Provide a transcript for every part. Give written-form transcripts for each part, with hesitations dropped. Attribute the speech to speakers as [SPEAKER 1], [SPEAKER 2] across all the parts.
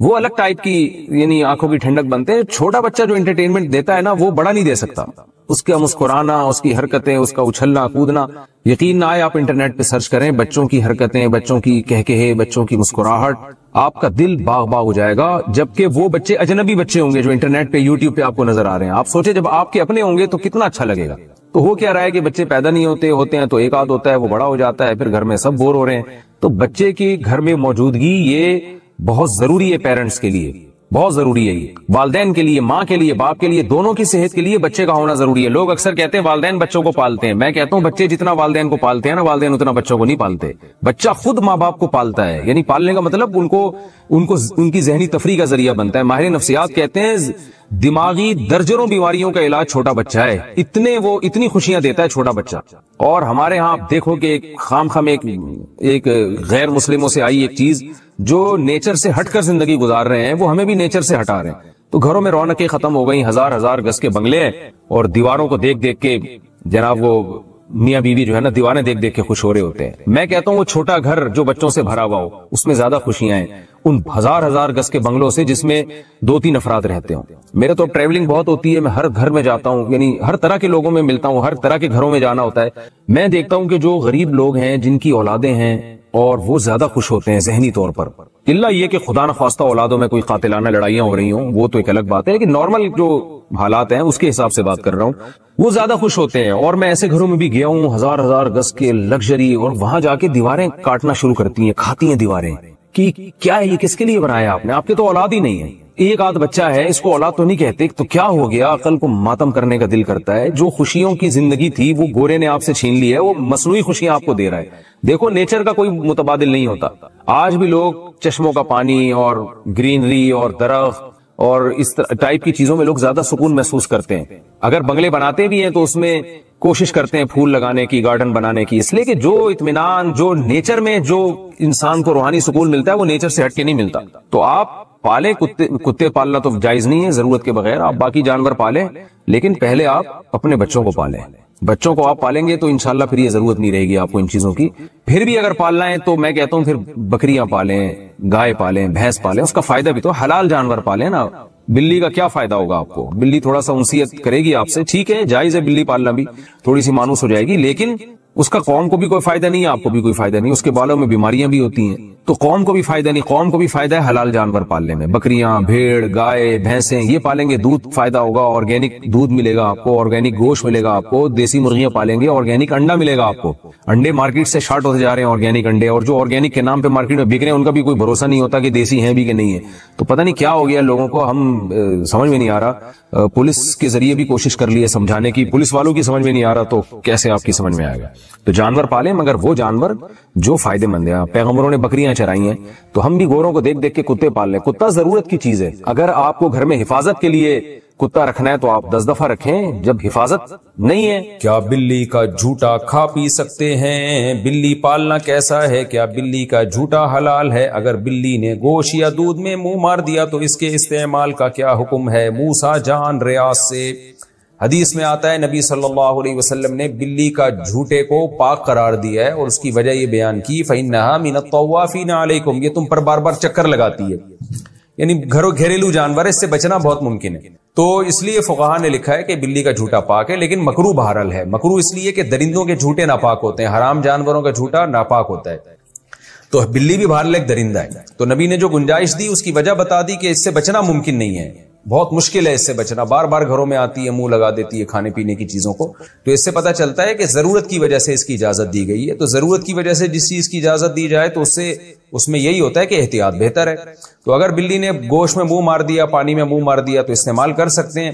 [SPEAKER 1] وہ الگ ٹائپ کی یعنی آنکھوں کی ٹھنڈک بنتے ہیں. چھوٹا بچہ جو انٹرٹینمنٹ دیتا ہے نا وہ بڑا نہیں دے سکتا. اس کا مسکرانا، اس کی حرکتیں، اس کا اچھلنا کودنا، یقین نہ آئے آپ انٹرنیٹ پہ سرچ کریں بچوں کی حرکتیں، بچوں کی کہکہے، بچوں کی مسکراہٹ، آپ کا دل باغ باغ ہو جائے گا. جبکہ وہ بچے اجنبی بچے ہوں گے جو انٹرنیٹ پہ یوٹیوب پہ آپ کو نظر آ رہے ہیں. آپ سوچے جب آپ کے اپنے ہوں گے تو کتنا اچھا لگے گا. تو ہو کیا رہا ہے کہ بچے پیدا نہیں ہوتے ہیں تو ایک آدھ ہوتا ہے، وہ بڑا ہو جاتا ہے، پھر گھر میں سب بور ہو رہے ہیں. تو بچے کی گھر میں موجودگی یہ بہت ضروری ہے، پیرنٹس کے لیے بہت ضروری ہے. یہ والدین کے لیے، ماں کے لیے، باپ کے لیے، دونوں کی صحت کے لیے بچے کا ہونا ضروری ہے. لوگ اکثر کہتے ہیں والدین بچوں کو پالتے ہیں. میں کہتا ہوں بچے جتنا والدین کو پالتے ہیں نا، والدین اتنا بچوں کو نہیں پالتے. بچہ خود ماں باپ کو پالتا ہے. یعنی پالنے کا مطلب ان کی ذہنی تفریح کا ذریعہ بنتا ہے. ماہر نفسیات کہتے ہیں دماغی درجنوں بیماریوں کا علاج چھوٹا بچہ ہے. اتنی خوشیاں دیتا ہے چھوٹا بچہ. اور ہمارے ہاں آپ دیکھو کہ ایک غیر مسلموں سے آئی ایک چیز جو نیچر سے ہٹ کر زندگی گزار رہے ہیں، وہ ہمیں بھی نیچر سے ہٹا رہے ہیں. تو گھروں میں رونقیں ختم ہو گئی، ہزار گز کے بنگلے ہیں، اور دیواروں کو دیکھ دیکھ کے جناب وہ میاں بیوی جو ہے نا دیوانے دیکھ دیکھ کے خوش ہو رہے ہوتے ہیں. میں کہتا ہوں وہ چھوٹا گھر جو بچوں سے بھرا ہوا ہو اس میں زیادہ خوشیاں ہیں ان ہزار گز کے بنگلوں سے جس میں 2-3 افراد رہتے ہوں. میرے تو ٹریولنگ بہت ہوتی ہے، میں ہر گھر میں جاتا ہوں، یعنی ہر طرح کے لوگوں میں ملتا ہوں، ہر طرح کے گھروں میں جانا ہوتا ہے. میں دیکھتا ہوں کہ جو غریب لوگ ہیں جن کی اولادیں ہیں اور وہ زیادہ خوش ہوتے ہیں ذہنی طور پر. اللہ یہ کہ خدا نخواستہ اولادوں میں کوئی قاتلانہ لڑائیاں ہو رہی ہوں وہ تو ایک الگ بات ہے، کہ نارمل جو حالات ہیں اس کے حساب سے بات کر رہا ہوں، وہ زیادہ خوش ہوتے ہیں. اور میں ایسے گھروں میں بھی گیا ہوں ہزار گز کے لگژری، اور وہاں جا کے دیواریں کاٹنا شروع کرتی ہیں، کھاتی ہیں دیواریں کہ کیا ہے یہ، کس کے لیے بنایا آپ نے؟ آپ کے تو اولاد ہی نہیں ہے. ایک آدھ بچہ ہے، اس کو اولاد تو نہیں کہتے، تو کیا ہو گیا؟ عقل کو ماتم کرنے کا دل کرتا ہے. جو خوشیوں کی زندگی تھی وہ گورے نے آپ سے چھین لی ہے، وہ مصنوعی خوشیاں آپ کو دے رہا ہے. دیکھو نیچر کا کوئی متبادل نہیں ہوتا. آج بھی لوگ چشموں کا پانی اور گرینری اور درخت اور اس ٹائپ کی چیزوں میں لوگ زیادہ سکون محسوس کرتے ہیں. اگر بنگلے بناتے بھی ہیں تو اس میں کوشش کرتے ہیں پھول لگانے کی، گارڈن بنانے کی، اس لیے کہ جو اطمینان جو نیچر میں جو انسان کو روحانی سکون ملتا ہے وہ نیچر سے ہٹ کے نہیں ملتا. تو آپ پالیں، کتے پالنا تو جائز نہیں ہے ضرورت کے بغیر، آپ باقی جانور پالیں، لیکن پہلے آپ اپنے بچوں کو پالیں. بچوں کو آپ پالیں گے تو انشاءاللہ پھر یہ ضرورت نہیں رہے گی آپ کو ان چیزوں کی. پھر بھی اگر پالنا ہے تو میں کہتا ہوں پھر بکریاں پالیں، گائے پالیں، بھینس پالیں، اس کا فائدہ بھی تو حلال جانور پالیں نا. بلی کا کیا فائدہ ہوگا آپ کو؟ بلی تھوڑا سا انسیت کرے گی آپ سے، ٹھیک ہے جائز ہے بلی پالنا بھی، تھوڑی سی مانوس ہو جائے گی، لیکن اس کا قوم کو بھی کوئی فائدہ نہیں ہے، آپ کو بھی کوئی فائدہ نہیں. اس کے بالوں میں بیماریاں بھی ہوتی ہیں، تو قوم کو بھی فائدہ نہیں. قوم کو بھی فائدہ ہے حلال جانور پالنے میں. بکریاں، بھیڑ، گائے، بھینسیں یہ پالیں گے، دودھ فائدہ ہوگا، آرگینک دودھ ملے گا آپ کو، آرگینک گوشت ملے گا آپ کو. دیسی مرغیاں پالیں گے، آرگینک انڈا ملے گا آپ کو. انڈے مارکیٹ سے شارٹ ہوتے جا رہے ہیں آرگینک انڈے، اور جو آرگینک کے نام پہ مارکیٹ میں بک رہے ہیں ان کا بھی کوئی بھروسہ نہیں ہوتا کہ دیسی ہیں بھی کہ نہیں ہے. تو پتہ نہیں کیا ہو گیا لوگوں کو، ہم سمجھ میں نہیں آ رہا. پولیس کے ذریعے بھی کوشش کر لی ہے سمجھانے کی، پولیس والوں کی سمجھ میں نہیں آ رہا، تو کیسے آپ کی سمجھ میں آئے گا؟ تو جانور پالیں مگر وہ جانور جو فائدے مند ہیں. پیغمبروں نے بکریاں چرائی ہیں تو ہم بھی گوروں کو دیکھ دیکھ کے کتے پال لیں. کتا ضرورت کی چیز ہے. اگر آپ کو گھر میں حفاظت کے لیے کتا رکھنا ہے تو آپ 10 دفعہ رکھیں. جب حفاظت نہیں ہے،
[SPEAKER 2] کیا بلی کا جھوٹا کھا پی سکتے ہیں؟ بلی پالنا کیسا ہے؟ کیا بلی کا جھوٹا حلال ہے؟ اگر بلی نے گوشت یا دودھ میں منہ مار دیا تو اس کے استعمال کا کیا حکم ہے؟ موسیٰ جان ریاض سے حدیث میں آتا ہے نبی صلی اللہ علیہ وسلم نے بلی کا جھوٹے کو پاک قرار دیا ہے، اور اس کی وجہ یہ بیان کی فَإِنَّهَا مِنَ الطَّوَّافِينَ عَلَيْكُمْ، یہ تم پر بار بار چکر لگاتی ہے. یعنی گھریلو جانور ہے، اس سے بچنا بہت ممکن ہے. تو اس لیے فقہاء نے لکھا ہے کہ بلی کا جھوٹا پاک ہے، لیکن مکروہ بہرحال ہے. مکروہ اس لیے کہ درندوں کے جھوٹے ناپاک ہوتے ہیں، حرام جانوروں کا جھوٹا ناپاک ہوتا ہے. تو بلی بھی بہرحال ایک درندہ ہے. تو نبی نے جو گنجائش دی اس کی وجہ بتا دی کہ اس سے بچنا ممکن نہیں ہے، بہت مشکل ہے اس سے بچنا. بار بار گھروں میں آتی ہے، منہ لگا دیتی ہے کھانے پینے کی چیزوں کو. تو اس سے پتہ چلتا ہے کہ ضرورت کی وجہ سے اس کی اجازت دی گئی ہے. تو ضرورت کی وجہ سے جس چیز کی اجازت دی جائے تو اس میں یہی ہوتا ہے کہ احتیاط بہتر ہے. تو اگر بلی نے گوشت میں منہ مار دیا، پانی میں منہ مار دیا تو استعمال کر سکتے ہیں،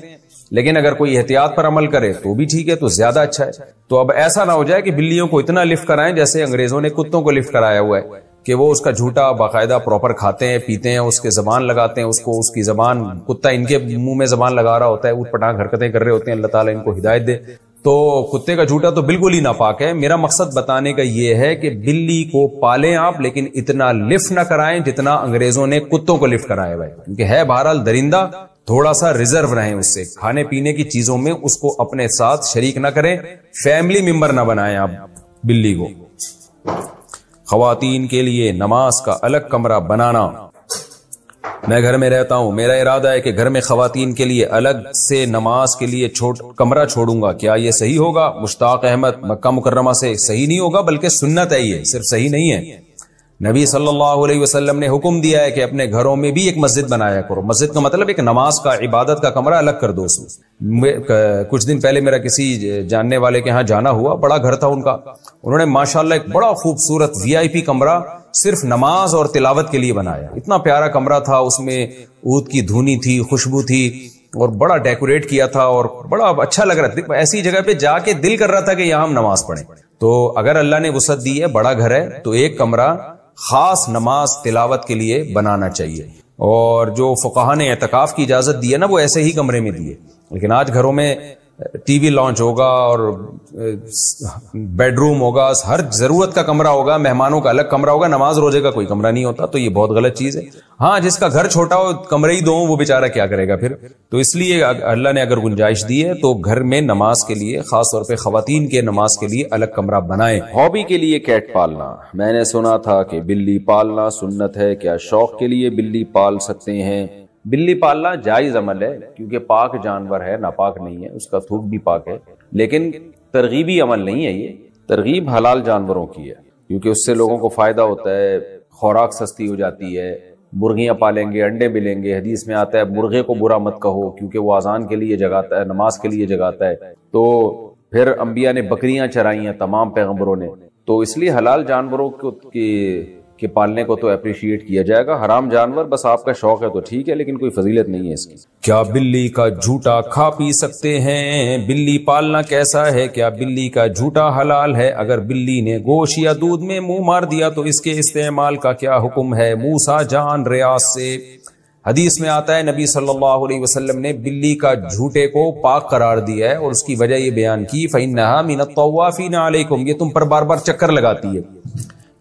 [SPEAKER 2] لیکن اگر کوئی احتیاط پر عمل کرے تو بھی ٹھیک ہے، تو زیادہ اچھا ہے. تو اب ایسا نہ ہو جائے کہ بلیوں کو اتنا لفٹ کرائیں جیسے انگریزوں نے کتوں کو لفٹ کرایا ہوا ہے، کہ وہ اس کا جھوٹا باقاعدہ پراپر کھاتے ہیں، پیتے ہیں، اس کے زبان لگاتے ہیں، اس کی زبان، کتا ان کے منہ میں زبان لگا رہا ہوتا ہے، اوٹ پٹانگ حرکتیں کر رہے ہوتے ہیں. اللہ تعالیٰ ان کو ہدایت دے. تو کتے کا جھوٹا تو بالکل ہی ناپاک ہے. میرا مقصد بتانے کا یہ ہے کہ بلی کو پالیں آپ، لیکن اتنا لفٹ نہ کرائیں جتنا انگریزوں نے کتوں کو لفٹ کرایا ہوا ہے، کیونکہ ہے بہرحال درندہ. تھوڑا سا ریزرو رہیں اس سے، کھانے پینے کی چیزوں میں اس کو اپنے ساتھ شریک نہ کریں، فیملی ممبر نہ بنائیں آپ بلی کو. خواتین کے لیے نماز کا الگ کمرہ بنانا میں گھر میں رہتا ہوں, میرا ارادہ ہے کہ گھر میں خواتین کے لیے الگ سے نماز کے لیے کمرہ چھوڑوں گا, کیا یہ صحیح ہوگا؟ مشتاق احمد مکہ مکرمہ سے. صحیح نہیں ہوگا بلکہ سنت ہے, یہ صرف صحیح نہیں ہے. نبی صلی اللہ علیہ وسلم نے حکم دیا ہے کہ اپنے گھروں میں بھی ایک مسجد بنایا کرو. مسجد کا مطلب ایک نماز کا, عبادت کا کمرہ الگ کر دو. کچھ دن پہلے میرا کسی جاننے والے کے یہاں جانا ہوا, بڑا گھر تھا ان کا, انہوں نے ماشاءاللہ ایک بڑا خوبصورت VIP کمرہ صرف نماز اور تلاوت کے لیے بنایا. اتنا پیارا کمرہ تھا, اس میں عود کی دھونی تھی, خوشبو تھی, اور بڑا ڈیکوریٹ کیا تھا اور بڑا اچھا لگ رہا تھا. ایسی جگہ پہ جا کے دل کر رہا تھا کہ یہاں ہم نماز پڑھیں. تو اگر اللہ نے وسعت دی ہے, بڑا گھر ہے, تو ایک کمرہ خاص نماز تلاوت کے لیے بنانا چاہیے. اور جو فقہا نے اعتکاف کی اجازت دی ہے نا, وہ ایسے ہی کمرے میں دیے. لیکن آج گھروں میں ٹی وی لانچ ہوگا اور بیڈ روم ہوگا, ہر ضرورت کا کمرہ ہوگا, مہمانوں کا الگ کمرہ ہوگا, نماز روزے کا کوئی کمرہ نہیں ہوتا. تو یہ بہت غلط چیز ہے. ہاں, جس کا گھر چھوٹا ہو, کمرے ہی دو, وہ بیچارہ کیا کرے گا پھر. تو اس لیے اللہ نے اگر گنجائش دی ہے تو گھر میں نماز کے لیے, خاص طور پہ خواتین کے نماز کے لیے الگ کمرہ بنائیں.
[SPEAKER 1] ہابی کے لیے کیٹ پالنا. میں نے سنا تھا کہ بلی پالنا سنت ہے, کیا شوق کے لیے بلی پال سکتے ہیں؟ بلی پالنا جائز عمل ہے, کیونکہ پاک جانور ہے, ناپاک نہیں ہے, اس کا تھوک بھی پاک ہے. لیکن ترغیبی عمل نہیں ہے, یہ ترغیب حلال جانوروں کی ہے, کیونکہ اس سے لوگوں کو فائدہ ہوتا ہے, خوراک سستی ہو جاتی ہے. مرغیاں پالیں گے, انڈے ملیں گے. حدیث میں آتا ہے مرغے کو برا مت کہو, کیونکہ وہ اذان کے لیے جگاتا ہے, نماز کے لیے جگاتا ہے. تو پھر انبیاء نے بکریاں چرائی ہیں, تمام پیغمبروں نے. تو اس لیے حلال جانوروں کے پالنے کو تو اپریشیٹ کیا جائے گا. حرام جانور بس آپ کا شوق ہے تو ٹھیک ہے, لیکن کوئی فضیلت نہیں ہے اس کی.
[SPEAKER 2] کیا بلی کا جھوٹا کھا پی سکتے ہیں؟ بلی پالنا کیسا ہے؟ کیا بلی کا جھوٹا حلال ہے؟ اگر بلی نے گوشت یا دودھ میں منہ مار دیا تو اس کے استعمال کا کیا حکم ہے؟ موسیٰ جان ریاض سے. حدیث میں آتا ہے نبی صلی اللہ علیہ وسلم نے بلی کا جھوٹے کو پاک قرار دیا ہے, اور اس کی وجہ یہ بیان کی فَإِنَّهَا مِنَ الطَّوَّافِينَ عَلَيْكُمْ, یہ تم پر بار بار چکر لگاتی ہے.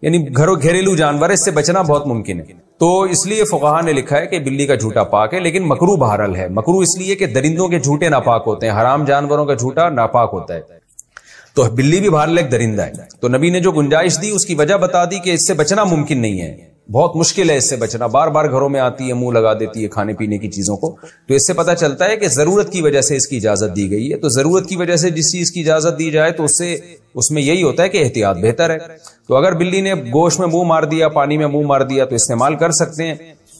[SPEAKER 2] یعنی گھریلو جانور ہے, اس سے بچنا بہت ممکن ہے. تو اس لیے فقہا نے لکھا ہے کہ بلی کا جھوٹا پاک ہے, لیکن مکروہ بہرحال ہے. مکروہ اس لیے کہ درندوں کے جھوٹے ناپاک ہوتے ہیں, حرام جانوروں کا جھوٹا ناپاک ہوتا ہے. تو بلی بھی بہرحال ایک درندہ ہے. تو نبی نے جو گنجائش دی اس کی وجہ بتا دی کہ اس سے بچنا ممکن نہیں ہے, بہت مشکل ہے اس سے بچنا. بار بار گھروں میں آتی ہے, منہ لگا دیتی ہے کھانے پینے کی چیزوں کو. تو اس سے پتہ چلتا ہے کہ ضرورت کی وجہ سے اس کی اجازت دی گئی ہے. تو ضرورت کی وجہ سے جس چیز کی اجازت دی جائے تو اس میں یہی ہوتا ہے کہ احتیاط بہتر ہے. تو اگر بلی نے گوشت میں منہ مار دیا, پانی میں منہ مار دیا, تو استعمال کر سکتے ہیں.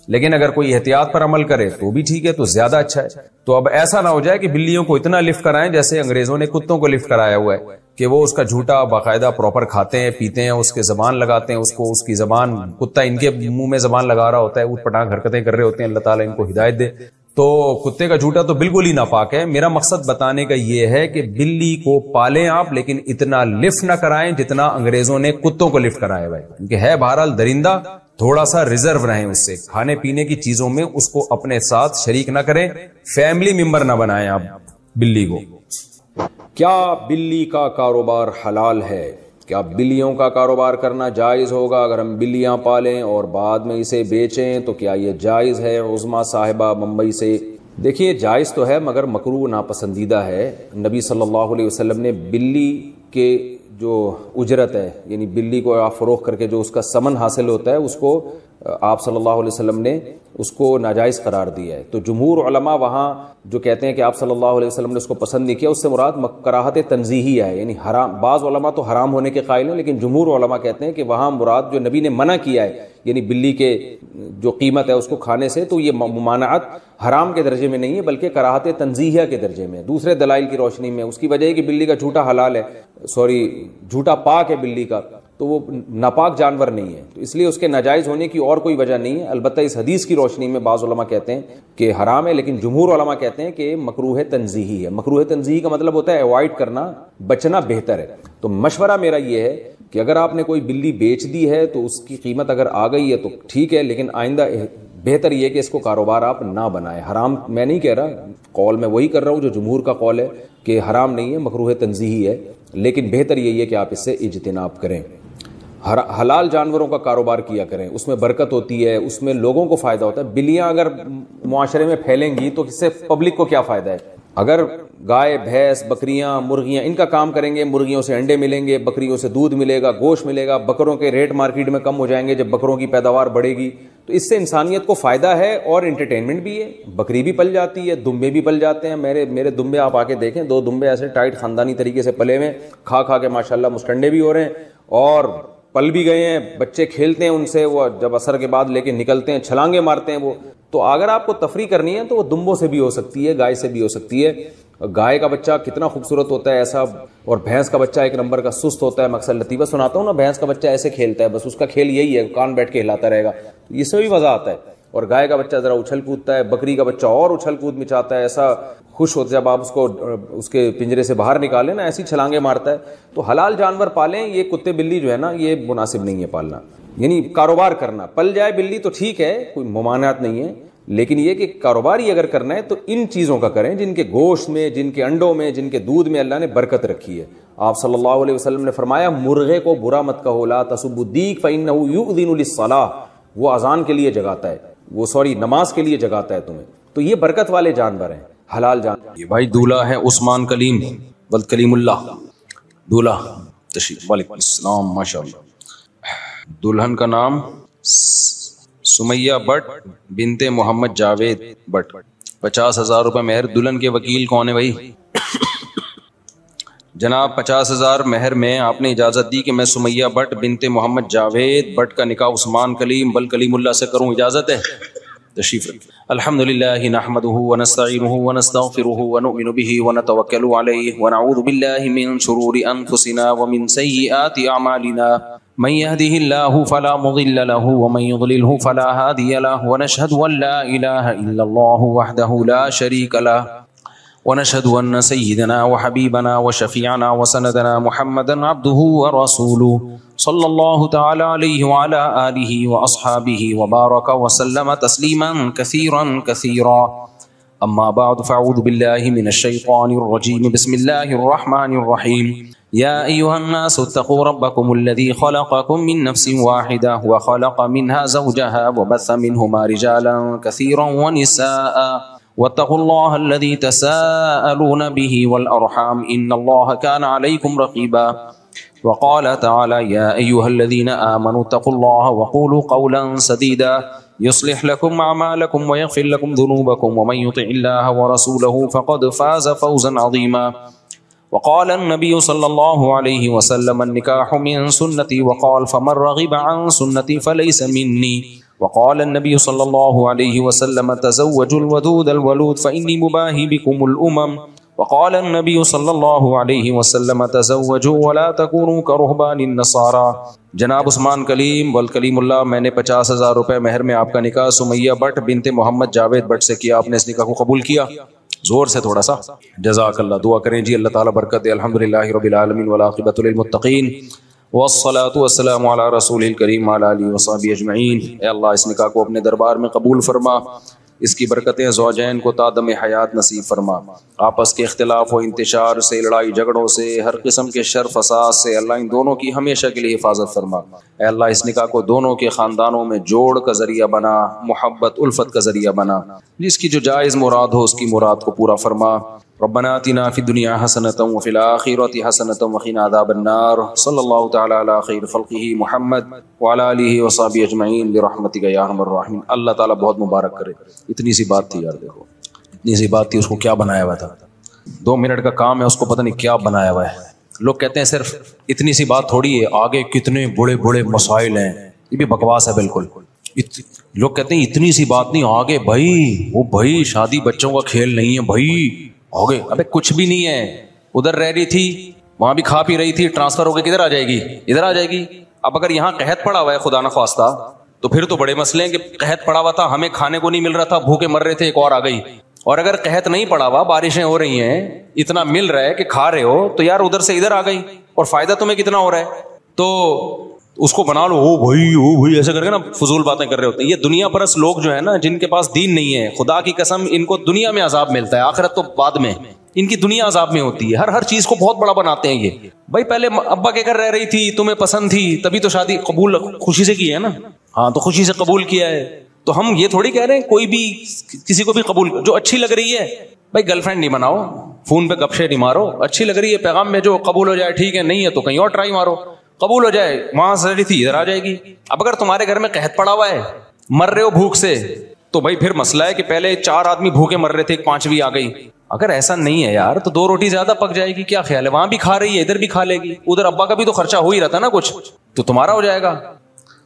[SPEAKER 2] لیکن اگر کوئی احتیاط پر عمل کرے تو بھی ٹھیک ہے, تو زیادہ اچھا ہے. تو اب ایسا نہ ہو جائے کہ بلیوں کو اتنا لفٹ کرائیں جیسے انگریزوں نے کتوں کو لفٹ کرایا ہوا ہے, کہ وہ اس کا جھوٹا باقاعدہ پراپر کھاتے ہیں, پیتے ہیں, اس کے زبان لگاتے ہیں, اس کی زبان, کتا ان کے منہ میں زبان لگا رہا ہوتا ہے, اوٹ پٹانگ حرکتیں کر رہے ہوتے ہیں. اللہ تعالیٰ ان کو ہدایت دے. تو کتے کا جھوٹا تو بالکل ہی ناپاک ہے. میرا مقصد بتانے کا یہ ہے کہ بلی کو پالیں آپ, لیکن اتنا لفٹ نہ کرائیں جتنا انگریزوں نے کتوں کو لفٹ کرایا ہوا ہے, کیونکہ ہے بہرحال درندہ. تھوڑا سا ریزرو رہیں اس سے, کھانے پینے کی چیزوں میں اس کو اپنے ساتھ شریک نہ کریں, فیملی ممبر نہ بنائیں آپ بلی کو.
[SPEAKER 1] کیا بلی کا کاروبار حلال ہے؟ کیا بلیوں کا کاروبار کرنا جائز ہوگا؟ اگر ہم بلیاں پالیں اور بعد میں اسے بیچیں تو کیا یہ جائز ہے؟ عظما صاحبہ ممبئی سے. دیکھیے جائز تو ہے مگر مکروہ ناپسندیدہ ہے. نبی صلی اللہ علیہ وسلم نے بلی کے جو اجرت ہے, یعنی بلی کو آپ فروخت کر کے جو اس کا ثمن حاصل ہوتا ہے, اس کو آپ صلی اللہ علیہ وسلم نے اس کو ناجائز قرار دیا ہے. تو جمہور علماء وہاں جو کہتے ہیں کہ آپ صلی اللہ علیہ وسلم نے اس کو پسند نہیں کیا, اس سے مراد کراہت تنزیہی ہے, یعنی حرام. بعض علماء تو حرام ہونے کے قائل ہیں, لیکن جمہور علماء کہتے ہیں کہ وہاں مراد جو نبی نے منع کیا ہے, یعنی بلی کے جو قیمت ہے اس کو کھانے سے, تو یہ ممانعت حرام کے درجے میں نہیں ہے بلکہ کراہت تنزیہیہ کے درجے میں. دوسرے دلائل کی روشنی میں اس کی وجہ ہے کہ بلی کا جھوٹا حلال ہے, جھوٹا پاک ہے بلی کا, تو وہ ناپاک جانور نہیں ہے, تو اس لیے اس کے ناجائز ہونے کی اور کوئی وجہ نہیں ہے. البتہ اس حدیث کی روشنی میں بعض علماء کہتے ہیں کہ حرام ہے, لیکن جمہور علماء کہتے ہیں کہ مکروہ تنزیہی ہے. مکروہ تنزیہی کا مطلب ہوتا ہے اوائڈ کرنا, بچنا بہتر ہے. تو مشورہ میرا یہ ہے کہ اگر آپ نے کوئی بلی بیچ دی ہے تو اس کی قیمت اگر آ گئی ہے تو ٹھیک ہے, لیکن آئندہ بہتر یہ کہ اس کو کاروبار آپ نہ بنائیں. حرام میں نہیں کہہ رہا, قول میں وہی کر رہا ہوں جو جمہور کا قول ہے کہ حرام نہیں ہے, مکروہ تنزیہی ہے, لیکن بہتر یہی ہے کہ آپ اس سے اجتناب کریں. حلال جانوروں کا کاروبار کیا کریں, اس میں برکت ہوتی ہے, اس میں لوگوں کو فائدہ ہوتا ہے. بلیاں اگر معاشرے میں پھیلیں گی تو اس سے پبلک کو کیا فائدہ ہے؟ اگر گائے بھینس بکریاں مرغیاں ان کا کام کریں گے، مرغیوں سے انڈے ملیں گے، بکریوں سے دودھ ملے گا، گوشت ملے گا، بکروں کے ریٹ مارکیٹ میں کم ہو جائیں گے جب بکروں کی پیداوار بڑھے گی، تو اس سے انسانیت کو فائدہ ہے اور انٹرٹینمنٹ بھی ہے. بکری بھی پل جاتی ہے، دمبے بھی پل جاتے ہیں. میرے دمبے آپ آ کے دیکھیں، 2 دمبے ایسے ٹائٹ خاندانی طریقے سے پلے ہوئے، کھا کے ماشاءاللہ مسٹنڈے بھی ہو رہے ہیں اور پل بھی گئے ہیں. بچے کھیلتے ہیں ان سے، وہ جب عصر کے بعد لے کے نکلتے ہیں چھلانگے مارتے ہیں وہ. تو اگر آپ کو تفریح کرنی ہے تو وہ دمبوں سے بھی ہو سکتی ہے، گائے سے بھی ہو سکتی ہے. گائے کا بچہ کتنا خوبصورت ہوتا ہے ایسا، اور بھینس کا بچہ ایک نمبر کا سست ہوتا ہے. میں اکثر لطیفہ سناتا ہوں نا، بھینس کا بچہ ایسے کھیلتا ہے، بس اس کا کھیل یہی ہے، کان بیٹھ کے ہلاتا رہے گا، اس میں بھی مزہ آتا ہے. اور گائے کا بچہ ذرا اچھل کودتا ہے، بکری کا بچہ اور اچھل کود مچاتا ہے، ایسا خوش ہوتا ہے جب آپ اس کو اس کے پنجرے سے باہر نکالیں نا، ایسی چھلانگے مارتا ہے. تو حلال جانور پالیں. یہ کتے بلی جو ہے نا، یہ مناسب نہیں ہے پالنا. یعنی کاروبار کرنا، پل جائے بلی تو ٹھیک ہے، کوئی ممانعت نہیں ہے، لیکن یہ کہ کاروبار ہی اگر کرنا ہے تو ان چیزوں کا کریں جن کے گوشت میں، جن کے انڈوں میں، جن کے دودھ میں اللہ نے برکت رکھی ہے. آپ صلی اللہ علیہ وسلم نے فرمایا مرغے کو برا مت کہو، لا تسبوا الدیک فإنه یؤذن للصلاۃ، وہ اذان کے لیے جگاتا ہے، وہ نماز کے لیے جگاتا ہے تمہیں. تو یہ برکت والے جانور ہیں، حلال جانور.
[SPEAKER 2] یہ بھائی دولہا ہے عثمان کلیم ولد کلیم اللہ دولہا تشریف. وعلیکم السلام. ماشاءاللہ. دلہن کا نام سمیہ بٹ بنت محمد جاوید بٹ. 50,000 روپے مہر. دلہن کے وکیل کون ہے بھائی؟ جناب 50,000 مہر میں آپ نے اجازت دی کہ میں سمیہ بٹ بنت محمد جاوید بٹ کا نکاح عثمان کلیم بل کلیم اللہ سے کروں، اجازت ہے؟ تشریف رکھیں. الحمدللہ نحمده ونستعینه ونستغفره ونؤمن به ونتوکل علیہ ونعوذ باللہ من شرور انفسنا ومن سیئات اعمالنا من يهده الله فلا مضل له ومن يضلله فلا هادي له ونشهد ان لا اله الا الله وحده لا شريك له ونشهد ان سيدنا وحبيبنا وشفيعنا وسندنا محمدا عبده ورسوله صلى الله تعالى عليه وعلى آله وأصحابه وبارك وسلم تسليما كثيرا كثيرا. أما بعد فأعوذ بالله من الشيطان الرجيم. بسم الله الرحمن الرحيم. يا أيها الناس اتقوا ربكم الذي خلقكم من نفس واحدة وخلق منها زوجها وبث منهما رجالا كثيرا ونساء واتقوا الله الذي تساءلون به والأرحام إن الله كان عليكم رقيبا. وقال تعالى يا أيها الذين آمنوا اتقوا الله وقولوا قولا سديدا يصلح لكم أعمالكم ويغفر لكم ذنوبكم ومن يطع الله ورسوله فقد فاز فوزا عظيما. وقال النبي صلى الله عليه وسلم النكاح من سنتي وقال فمن رغب عن سنتي فليس مني. وقال النبي صلى الله عليه وسلم تزوجوا الودود الولود فإني مباهي بكم الأمم. وقال النبي صلى الله عليه وسلم تزوجوا ولا تكونوا كرهبان النصارى. جناب عثمان کلیم والکلیم اللہ، میں نے 50,000 روپے مہر میں آپ کا نکاح سمیہ بٹ بنت محمد جاوید بٹ سے کیا. آپ نے اس نکاح کو قبول کیا؟ زور سے تھوڑا سا. جزاک اللہ. دعا کریں جی اللہ تعالیٰ برکت دے. الحمدللہ رب العالمین والعاقبۃ للمتقین والصلاة والسلام علی رسول الکریم وعلی آلہ وصحبہ اجمعین. اے اللہ اس نکاح کو اپنے دربار میں قبول فرما، اس کی برکتیں زوجین کو تادم حیات نصیب فرما. آپس کے اختلاف و انتشار سے، لڑائی جھگڑوں سے، ہر قسم کے شر فساد سے اللہ ان دونوں کی ہمیشہ کے لیے حفاظت فرما. اے اللہ اس نکاح کو دونوں کے خاندانوں میں جوڑ کا ذریعہ بنا، محبت الفت کا ذریعہ بنا. جس کی جو جائز مراد ہو اس کی مراد کو پورا فرما. ربنا آتنا فی الدنیا حسنۃ وفی الآخرۃ حسنۃ وقنا عذاب النار. صلی اللہ تعالی علی خیر خلقہ محمد وعلی آلہ وصحبہ اجمعین برحمتک یا ارحم الراحمین. اللہ تعالیٰ بہت مبارک کرے. اتنی سی بات تھی یار، دیکھو اتنی سی بات تھی، اس کو کیا بنایا ہوا تھا. 2 منٹ کا کام ہے، اس کو پتہ نہیں کیا بنایا ہوا ہے. لوگ کہتے ہیں صرف اتنی سی بات تھوڑی ہے، آگے کتنے بڑے بڑے مسائل ہیں. یہ بھی بکواس ہے بالکل. لوگ کہتے ہیں اتنی سی بات نہیں، آگے بھائی وہ بھائی شادی بچوں کا کھیل نہیں ہے بھائی. آگے ابے کچھ بھی نہیں ہے. ادھر رہ رہی تھی، وہاں بھی کھا پی رہی تھی، ٹرانسفر ہو کے کدھر آ جائے گی؟ ادھر آ جائے گی. اب اگر یہاں قحط پڑا ہوا ہے خدا نخواستہ تو پھر تو بڑے مسئلے ہیں کہ قحط پڑا ہوا تھا، ہمیں کھانے کو نہیں مل رہا تھا، بھوکے مر رہے تھے، ایک اور آ گئی. اور اگر قحط نہیں پڑا ہوا، بارشیں ہو رہی ہیں، اتنا مل رہا ہے کہ کھا رہے ہو، تو یار ادھر سے ادھر آ گئی اور فائدہ تمہیں کتنا ہو رہا ہے. تو اس کو بنا لو، او بھائی ایسے کر کے نا فضول باتیں کر رہے ہوتے ہیں. یہ دنیا پرست لوگ جو ہے نا، جن کے پاس دین نہیں ہے، خدا کی قسم ان کو دنیا میں عذاب ملتا ہے، آخرت تو بعد میں. ان کی دنیا عذاب میں ہوتی ہے. ہر چیز کو بہت بڑا بناتے ہیں یہ. بھائی پہلے ابا کے گھر رہ رہی تھی، تمہیں پسند تھی، تبھی تو شادی قبول خوشی سے کی ہے نا. ہاں تو خوشی سے قبول کیا ہے. تو ہم یہ تھوڑی کہہ رہے ہیں کوئی بھی کسی کو بھی قبول جو اچھی لگ رہی ہے بھائی گرل فرینڈ نہیں بناؤ, فون پہ گپ شے نہیں مارو, اچھی لگ رہی ہے پیغام میں جو قبول ہو جائے ٹھیک ہے, نہیں ہے تو کہیں اور ٹرائی مارو, قبول ہو جائے وہاں سے تھی ادھر آ جائے گی. اب اگر تمہارے گھر میں قحط پڑا ہوا ہے, مر رہے ہو بھوک سے, تو بھائی پھر مسئلہ ہے کہ پہلے 4 آدمی بھوکے مر رہے تھے, 5ویں آ گئی. اگر ایسا نہیں ہے یار تو 2 روٹی زیادہ پک جائے گی, کیا خیال ہے, وہاں بھی کھا رہی ہے ادھر بھی کھا لے گی, ادھر ابا کا بھی تو خرچہ ہو ہی رہتا نا کچھ, تو تمہارا ہو جائے گا.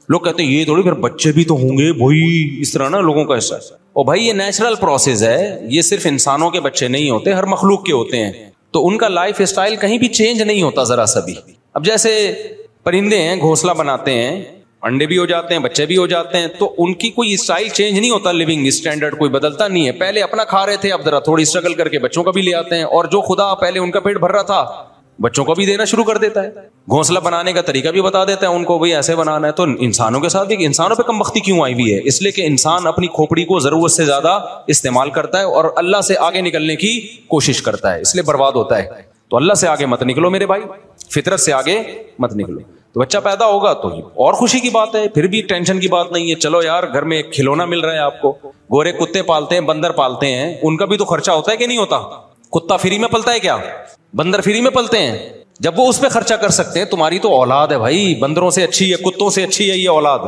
[SPEAKER 2] لوگ کہتے ہیں یہ تھوڑی پھر بچے بھی تو ہوں گے بھائی, اس طرح نا لوگوں کا حصہ. اور بھائی یہ نیچرل پروسیس ہے, یہ صرف انسانوں کے بچے نہیں ہوتے, ہر مخلوق کے ہوتے ہیں, تو ان کا لائف اسٹائل کہیں بھی چینج نہیں ہوتا ذرا سا بھی. اب جیسے پرندے ہیں گھونسلہ بناتے ہیں, انڈے بھی ہو جاتے ہیں, بچے بھی ہو جاتے ہیں, تو ان کی کوئی اسٹائل چینج نہیں ہوتا, لیونگ اسٹینڈرڈ کوئی بدلتا نہیں ہے. پہلے اپنا کھا رہے تھے, اب ذرا تھوڑی اسٹرگل کر کے بچوں کا بھی لے آتے ہیں, اور جو خدا پہلے ان کا پیٹ بھر رہا تھا بچوں کو بھی دینا شروع کر دیتا ہے. گھونسلہ بنانے کا طریقہ بھی بتا دیتا ہے ان کو, بھائی ایسے بنانا ہے. تو انسانوں کے ساتھ بھی, انسانوں پہ کم بختی کیوں آئی ہوئی ہے؟ اس لیے کہ انسان اپنی کھوپڑی کو ضرورت سے زیادہ استعمال کرتا ہے اور اللہ سے آگے نکلنے کی کوشش کرتا ہے, اس لیے برباد ہوتا ہے. تو اللہ سے آگے مت نکلو میرے بھائی, فطرت سے آگے مت نکلو. تو بچہ پیدا ہوگا تو اور خوشی کی بات ہے, پھر بھی ٹینشن کی بات نہیں ہے. چلو یار گھر میں ایک کھلونا مل رہا ہے آپ کو, گورے کتے پالتے ہیں, بندر پالتے ہیں, ان کا بھی تو خرچہ ہوتا ہے کہ نہیں ہوتا؟ کتا فری میں پلتا ہے کیا؟ بندر فری میں پلتے ہیں. جب وہ اس پہ خرچہ کر سکتے ہیں, تمہاری تو اولاد ہے بھائی, بندروں سے اچھی ہے, کتوں سے اچھی ہے یہ اولاد,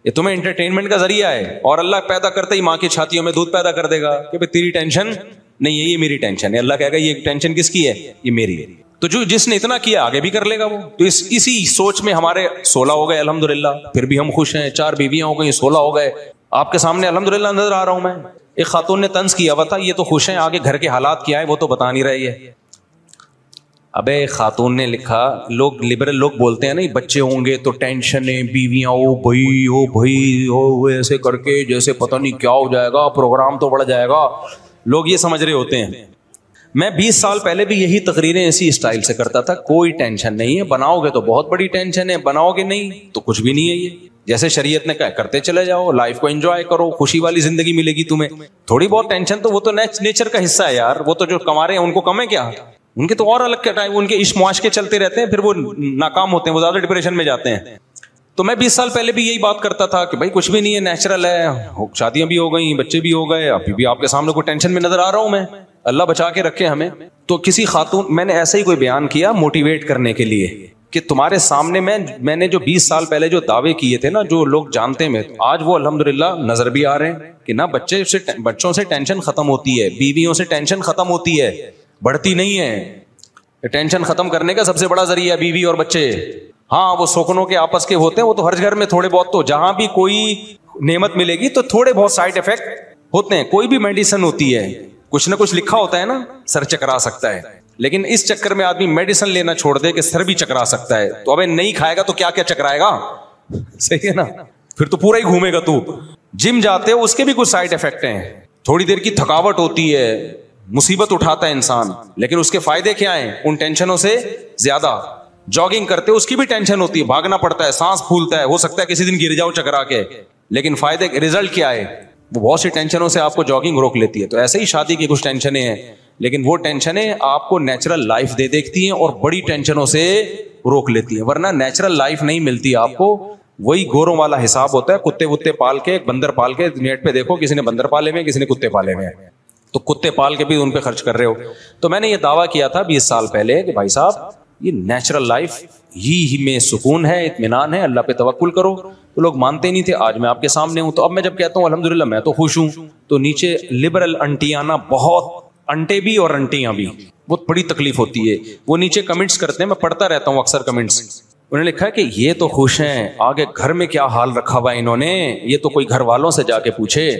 [SPEAKER 2] یہ تمہیں انٹرٹینمنٹ کا ذریعہ ہے. اور اللہ پیدا کرتے ہی ماں کی چھاتیوں میں دودھ پیدا کر دے گا کہ بھئی تیری ٹینشن نہیں ہے, یہ میری ٹینشن ہے. اللہ کہے گا یہ ٹینشن کس کی ہے؟ یہ میری ہے. تو جو جس نے اتنا کیا آگے بھی کر لے گا وہ. تو اسی سوچ میں ہمارے 16 ہو گئے الحمدللہ, پھر بھی ہم خوش ہیں. 4 بیویاں ہو گئی, 16 ہو گئے. آپ کے سامنے الحمدللہ نظر آ رہا ہوں میں. ایک خاتون نے طنز کیا ہوا تھا, یہ تو خوش ہیں, آگے گھر کے حالات کیا ہے وہ تو بتا نہیں رہی ہے. ابے خاتون نے لکھا, لوگ لبرل لوگ بولتے ہیں نا بچے ہوں گے تو ٹینشن ہے, بیویاں او بھائی او ایسے کر کے جیسے پتہ نہیں کیا ہو جائے گا, پروگرام تو بڑھ جائے گا, لوگ یہ سمجھ رہے ہوتے ہیں. میں 20 سال پہلے بھی یہی تقریریں اسی اسٹائل سے کرتا تھا. کوئی ٹینشن نہیں ہے, بناؤ گے تو بہت بڑی ٹینشن ہے, بناؤ گے نہیں تو کچھ بھی نہیں ہے. یہ جیسے شریعت نے کہا کرتے چلے جاؤ, لائف کو انجوائے کرو, خوشی والی زندگی ملے گی تمہیں. تھوڑی بہت ٹینشن تو وہ تو نیچر کا حصہ ہے یار, وہ تو جو کما رہے ہیں ان کو کم ہے کیا؟ ان کے تو اور الگ کا ٹائم, ان کے عشق معاش کے چلتے رہتے ہیں, پھر وہ ناکام ہوتے ہیں, وہ زیادہ ڈپریشن میں جاتے ہیں. تو میں 20 سال پہلے بھی یہی بات کرتا تھا کہ بھائی کچھ بھی نہیں ہے, نیچرل ہے, شادیاں بھی ہو گئی, بچے بھی ہو گئے, ابھی بھی آپ کے سامنے کوئی ٹینشن میں نظر آ رہا ہوں میں, اللہ بچا کے رکھے ہمیں. تو کسی خاتون, میں نے ایسا ہی کوئی بیان کیا موٹیویٹ کرنے کے لیے کہ تمہارے سامنے میں نے جو 20 سال پہلے جو دعوے کیے تھے نا, جو لوگ جانتے ہیں, آج وہ الحمدللہ نظر بھی آ رہے ہیں کہ نہ بچوں سے ٹینشن ختم ہوتی ہے, بیویوں سے ٹینشن ختم ہوتی ہے, بڑھتی نہیں ہے. ٹینشن ختم کرنے کا سب سے بڑا ذریعہ بیوی اور بچے. ہاں وہ سوکنوں کے آپس کے ہوتے ہیں, وہ تو ہر گھر میں تھوڑے بہت, تو جہاں بھی کوئی نعمت ملے گی تو تھوڑے بہت سائڈ افیکٹ ہوتے ہیں. کوئی بھی میڈیسن ہوتی ہے, کچھ نہ کچھ لکھا ہوتا ہے نا, سر چکرا سکتا ہے, لیکن اس چکر میں آدمی میڈیسن لینا چھوڑ دے کہ سر بھی چکرا سکتا ہے. تو ابے نہیں کھائے گا تو کیا کیا چکرائے گا, صحیح ہے نا, پھر تو پورا ہی گھومے گا. تو جم جاتے ہو اس کے بھی کچھ سائڈ افیکٹ ہیں, تھوڑی دیر کی تھکاوٹ ہوتی ہے, مصیبت اٹھاتا ہے انسان, لیکن اس کے فائدے کیا ہیں ان ٹینشنوں سے زیادہ. جاگنگ کرتے اس کی بھی ٹینشن ہوتی ہے, بھاگنا پڑتا ہے, سانس پھولتا ہے, ہو سکتا ہے کسی دن گر جاؤ چکرا کے, لیکن فائدے ریزلٹ کیا ہے, وہ بہت سی ٹینشنوں سے آپ کو جاگنگ روک لیتی ہے. تو ایسے ہی شادی کی کچھ ٹینشنیں ہیں, لیکن وہ ٹینشنیں آپ کو نیچرل لائف دے دیتی ہیں اور بڑی ٹینشنوں سے روک لیتی ہیں. ورنہ نیچرل لائف نہیں ملتی آپ کو, وہی گوروں والا حساب ہوتا ہے. کتے وتے پال کے, بندر پال کے, نیٹ پہ دیکھو کسی نے بندر پالے ہوئے, کسی نے کتے پالے ہوئے, تو کتے پال کے بھی ان پہ خرچ کر رہے ہو. تو میں نے یہ دعویٰ کیا تھا 20 سال پہلے کہ بھائی صاحب یہ نیچرل لائف ہی میں سکون ہے, اطمینان ہے, اللہ پہ توکل کرو. تو لوگ مانتے نہیں تھے, آج میں آپ کے سامنے ہوں. تو اب میں جب کہتا ہوں الحمدللہ میں تو خوش ہوں, تو نیچے لبرل انٹیاں نا, بہت انٹے بھی اور انٹیاں بھی, بہت بڑی تکلیف ہوتی ہے. وہ نیچے کمنٹس کرتے ہیں, میں پڑھتا رہتا ہوں اکثر کمنٹس. انہوں نے لکھا ہے کہ یہ تو خوش ہیں, آگے گھر میں کیا حال رکھا ہوا ہے انہوں نے, یہ تو کوئی گھر والوں سے جا کے پوچھے.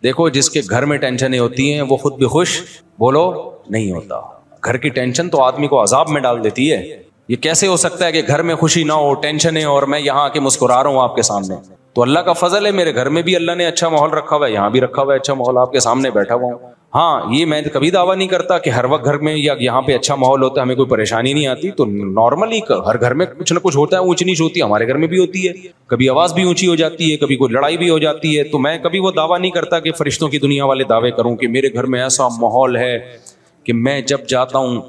[SPEAKER 2] دیکھو جس کے گھر میں ٹینشنیں ہوتی ہیں وہ خود بھی خوش بولو نہیں ہوتا. گھر کی ٹینشن تو آدمی کو عذاب میں ڈال دیتی ہے. یہ کیسے ہو سکتا ہے کہ گھر میں خوشی نہ ہو, ٹینشنیں, اور میں یہاں آ کے مسکرا رہا ہوں آپ کے سامنے. تو اللہ کا فضل ہے, میرے گھر میں بھی اللہ نے اچھا ماحول رکھا ہوا ہے, یہاں بھی رکھا ہوا ہے اچھا ماحول, آپ کے سامنے بیٹھا ہوا ہوں. ہاں یہ میں کبھی دعویٰ نہیں کرتا کہ ہر وقت گھر میں یا یہاں پہ اچھا ماحول ہوتا ہے, ہمیں کوئی پریشانی نہیں آتی. تو نارملی ہر گھر میں کچھ نہ کچھ ہوتا ہے, اونچ نیچ ہوتی ہے, ہمارے گھر میں بھی ہوتی ہے, کبھی آواز بھی اونچی ہو جاتی ہے, کبھی کوئی لڑائی بھی ہو جاتی ہے. تو میں کبھی وہ دعویٰ نہیں کرتا کہ فرشتوں کی دنیا والے دعوے کروں کہ میرے گھر میں ایسا ماحول ہے کہ میں جب جاتا ہوں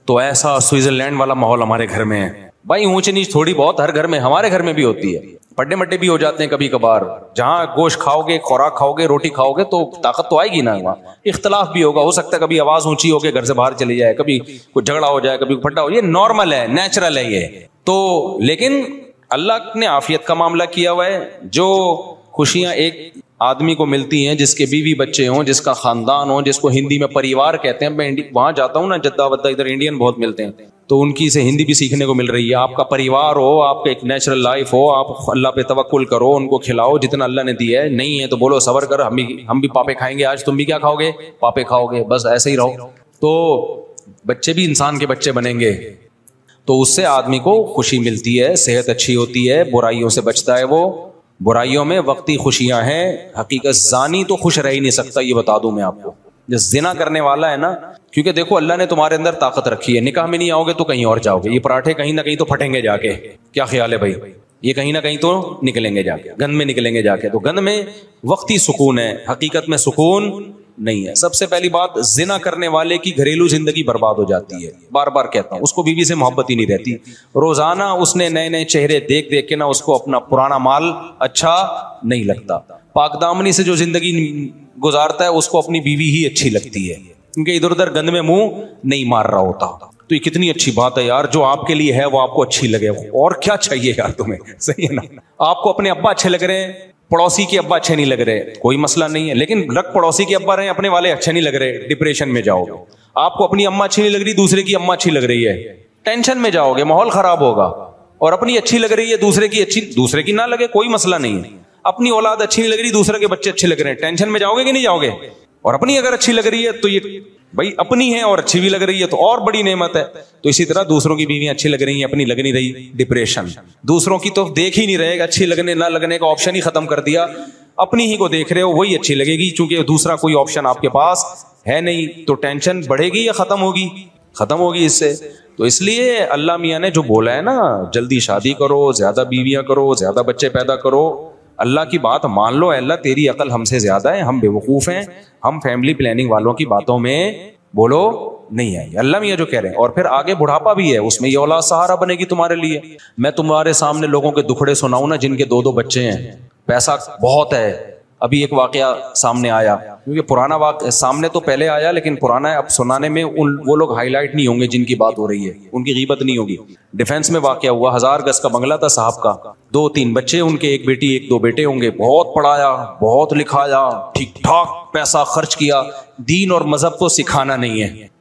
[SPEAKER 2] تو ایسا سوئٹزرلینڈ والا ماحول ہمارے گھر میں ہے. بھائی اونچ نیچ تھوڑی بہت ہر گھر میں, ہمارے گھر میں بھی ہوتی ہے, پڈے مڈے بھی ہو جاتے ہیں کبھی کبھار. جہاں گوشت کھاؤ گے, خوراک کھاؤ گے, روٹی کھاؤ گے تو طاقت تو آئے گی نا. وہاں اختلاف بھی ہوگا, ہو سکتا ہے کبھی آواز اونچی ہو کے گھر سے باہر چلی جائے, کبھی کوئی جھگڑا ہو جائے, کبھی پھٹا ہو, یہ نارمل ہے, نیچرل ہے یہ تو. لیکن اللہ نے عافیت کا معاملہ کیا ہوا ہے. جو خوشیاں ایک آدمی کو ملتی ہیں جس کے بیوی بچے ہوں, جس کا خاندان ہو, جس کو ہندی میں پریوار کہتے ہیں. میں وہاں جاتا ہوں نا جدہ ودہ, ادھر انڈین بہت ملتے ہیں, تو ان کی سے ہندی بھی سیکھنے کو مل رہی ہے. آپ کا پریوار ہو, آپ کا ایک نیچرل لائف ہو, آپ اللہ پہ توکل کرو, ان کو کھلاؤ جتنا اللہ نے دیا ہے. نہیں ہے تو بولو صبر کر, ہم بھی پاپے کھائیں گے آج, تم بھی کیا کھاؤ گے, پاپے کھاؤ گے, بس ایسے ہی رہو. تو بچے بھی انسان کے بچے بنیں گے, تو اس سے آدمی کو خوشی ملتی ہے, صحت اچھی ہوتی ہے, برائیوں سے بچتا ہے. وہ برائیوں میں وقتی خوشیاں ہیں, حقیقت زانی تو خوش رہ ہی نہیں سکتا, یہ بتا دوں میں آپ کو. جو زنا کرنے والا ہے نا, کیونکہ دیکھو اللہ نے تمہارے اندر طاقت رکھی ہے, نکاح میں نہیں آؤ گے تو کہیں اور جاؤ گے. یہ پراٹھے کہیں نہ کہیں تو پھٹیں گے جا کے, کیا خیال ہے بھائی, یہ کہیں نہ کہیں تو نکلیں گے جا کے, گند میں نکلیں گے جا کے. تو گند میں وقتی سکون ہے, حقیقت میں سکون نہیں ہے. سب سے پہلی بات, زنا کرنے والے کی گھریلو زندگی برباد ہو جاتی ہے. بار بار کہتا ہوں, اس کو بیوی سے محبت ہی نہیں رہتی. روزانہ اس نے نئے نئے چہرے دیکھ دیکھ کے نا اس کو اپنا پرانا مال اچھا نہیں لگتا. پاک دامنی سے جو زندگی گزارتا ہے اس کو اپنی بیوی ہی اچھی لگتی ہے, کیونکہ ادھر ادھر گند میں منہ نہیں مار رہا ہوتا. تو یہ کتنی اچھی بات ہے یار, جو آپ کے لیے ہے وہ آپ کو اچھی لگے, اور کیا چاہیے یار تمہیں, صحیح ہے نا. آپ کو اپنے ابا اچھے لگ رہے ہیں, پڑوسی کے ابا اچھے نہیں لگ رہے, کوئی مسئلہ نہیں ہے. لیکن لگ پڑوسی کے ابا رہے, اپنے والے اچھے نہیں لگ رہے, ڈپریشن میں جاؤ گے. آپ کو اپنی اماں اچھی نہیں لگ رہی, دوسرے کی اماں اچھی لگ رہی ہے, ٹینشن میں جاؤ گے, ماحول خراب ہوگا. اور اپنی اچھی لگ رہی ہے, دوسرے کی اچھی, دوسرے کی نہ لگے کوئی مسئلہ نہیں ہے. اپنی اولاد اچھی نہیں لگ رہی, دوسرے کے بچے اچھے لگ رہے ہیں, ٹینشن میں جاؤ گے کہ نہیں جاؤ گے. اور اپنی اگر اچھی لگ رہی ہے تو یہ بھائی اپنی ہے اور اچھی بھی لگ رہی ہے تو اور بڑی نعمت ہے. تو اسی طرح دوسروں کی بیویاں اچھی لگ رہی ہیں, اپنی لگ نہیں رہی, ڈپریشن. دوسروں کی تو دیکھ ہی نہیں رہے, اچھی لگنے نہ لگنے کا آپشن ہی ختم کر دیا, اپنی ہی کو دیکھ رہے ہو, وہی اچھی لگے گی, چونکہ دوسرا کوئی آپشن آپ کے پاس ہے نہیں. تو ٹینشن بڑھے گی یا ختم ہوگی, ختم ہوگی اس سے. تو اس لیے اللہ میاں نے جو بولا ہے نا, جلدی شادی کرو, زیادہ بیویاں کرو, زیادہ بچے پیدا کرو, اللہ کی بات مان لو. اللہ تیری عقل ہم سے زیادہ ہے, ہم بے وقوف ہیں, ہم فیملی پلاننگ والوں کی باتوں میں بولو نہیں آئی. اللہ میاں جو کہہ رہے ہیں. اور پھر آگے بڑھاپا بھی ہے, اس میں یہ اولاد سہارا بنے گی تمہارے لیے. میں تمہارے سامنے لوگوں کے دکھڑے سناؤں نا جن کے 2 بچے ہیں, پیسہ بہت ہے. ابھی ایک واقعہ سامنے آیا, کیونکہ پرانا واقعہ سامنے تو پہلے آیا لیکن پرانا ہے, اب سنانے میں وہ لوگ ہائی لائٹ نہیں ہوں گے جن کی بات ہو رہی ہے, ان کی غیبت نہیں ہوگی. ڈیفینس میں واقعہ ہوا, 1000 گز کا بنگلہ تھا صاحب کا, 2-3 بچے ان کے, ایک بیٹی 1-2 بیٹے ہوں گے. بہت پڑھایا, بہت لکھایا, ٹھیک ٹھاک پیسہ خرچ کیا. دین اور مذہب کو سکھانا نہیں ہے.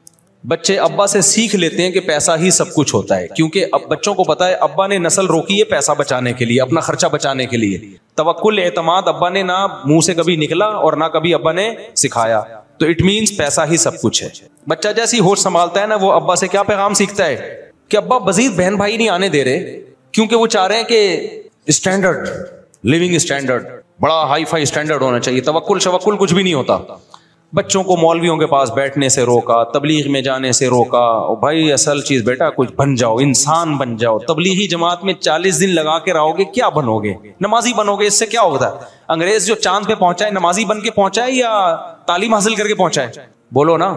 [SPEAKER 2] بچے ابا سے سیکھ لیتے ہیں کہ پیسہ ہی سب کچھ ہوتا ہے, کیونکہ اب بچوں کو پتا ہے ابا نے نسل روکی ہے پیسہ بچانے کے لیے, اپنا خرچہ بچانے کے لیے. توکل, اعتماد ابا نے نہ منہ سے کبھی نکلا اور نہ کبھی ابا نے سکھایا. تو اٹ مینس پیسہ ہی سب کچھ ہے. بچہ جیسی ہوش سنبھالتا ہے نا, وہ ابا سے کیا پیغام سیکھتا ہے کہ ابا مزید بہن بھائی نہیں آنے دے رہے, کیونکہ وہ چاہ رہے ہیں کہ اسٹینڈرڈ, لیونگ اسٹینڈرڈ بڑا ہائی فائی اسٹینڈرڈ ہونا چاہیے. توکل شوکل کچھ بھی نہیں ہوتا. بچوں کو مولویوں کے پاس بیٹھنے سے روکا, تبلیغ میں جانے سے روکا. بھائی اصل چیز بیٹا کچھ بن جاؤ, انسان بن جاؤ. تبلیغی جماعت میں 40 دن لگا کے رہو گے, کیا بنو گے؟ نمازی بنو گے. اس سے کیا ہوتا ہے؟ انگریز جو چاند پہ پہنچا ہے نمازی بن کے پہنچا ہے یا تعلیم حاصل کر کے پہنچا ہے؟ بولو نا.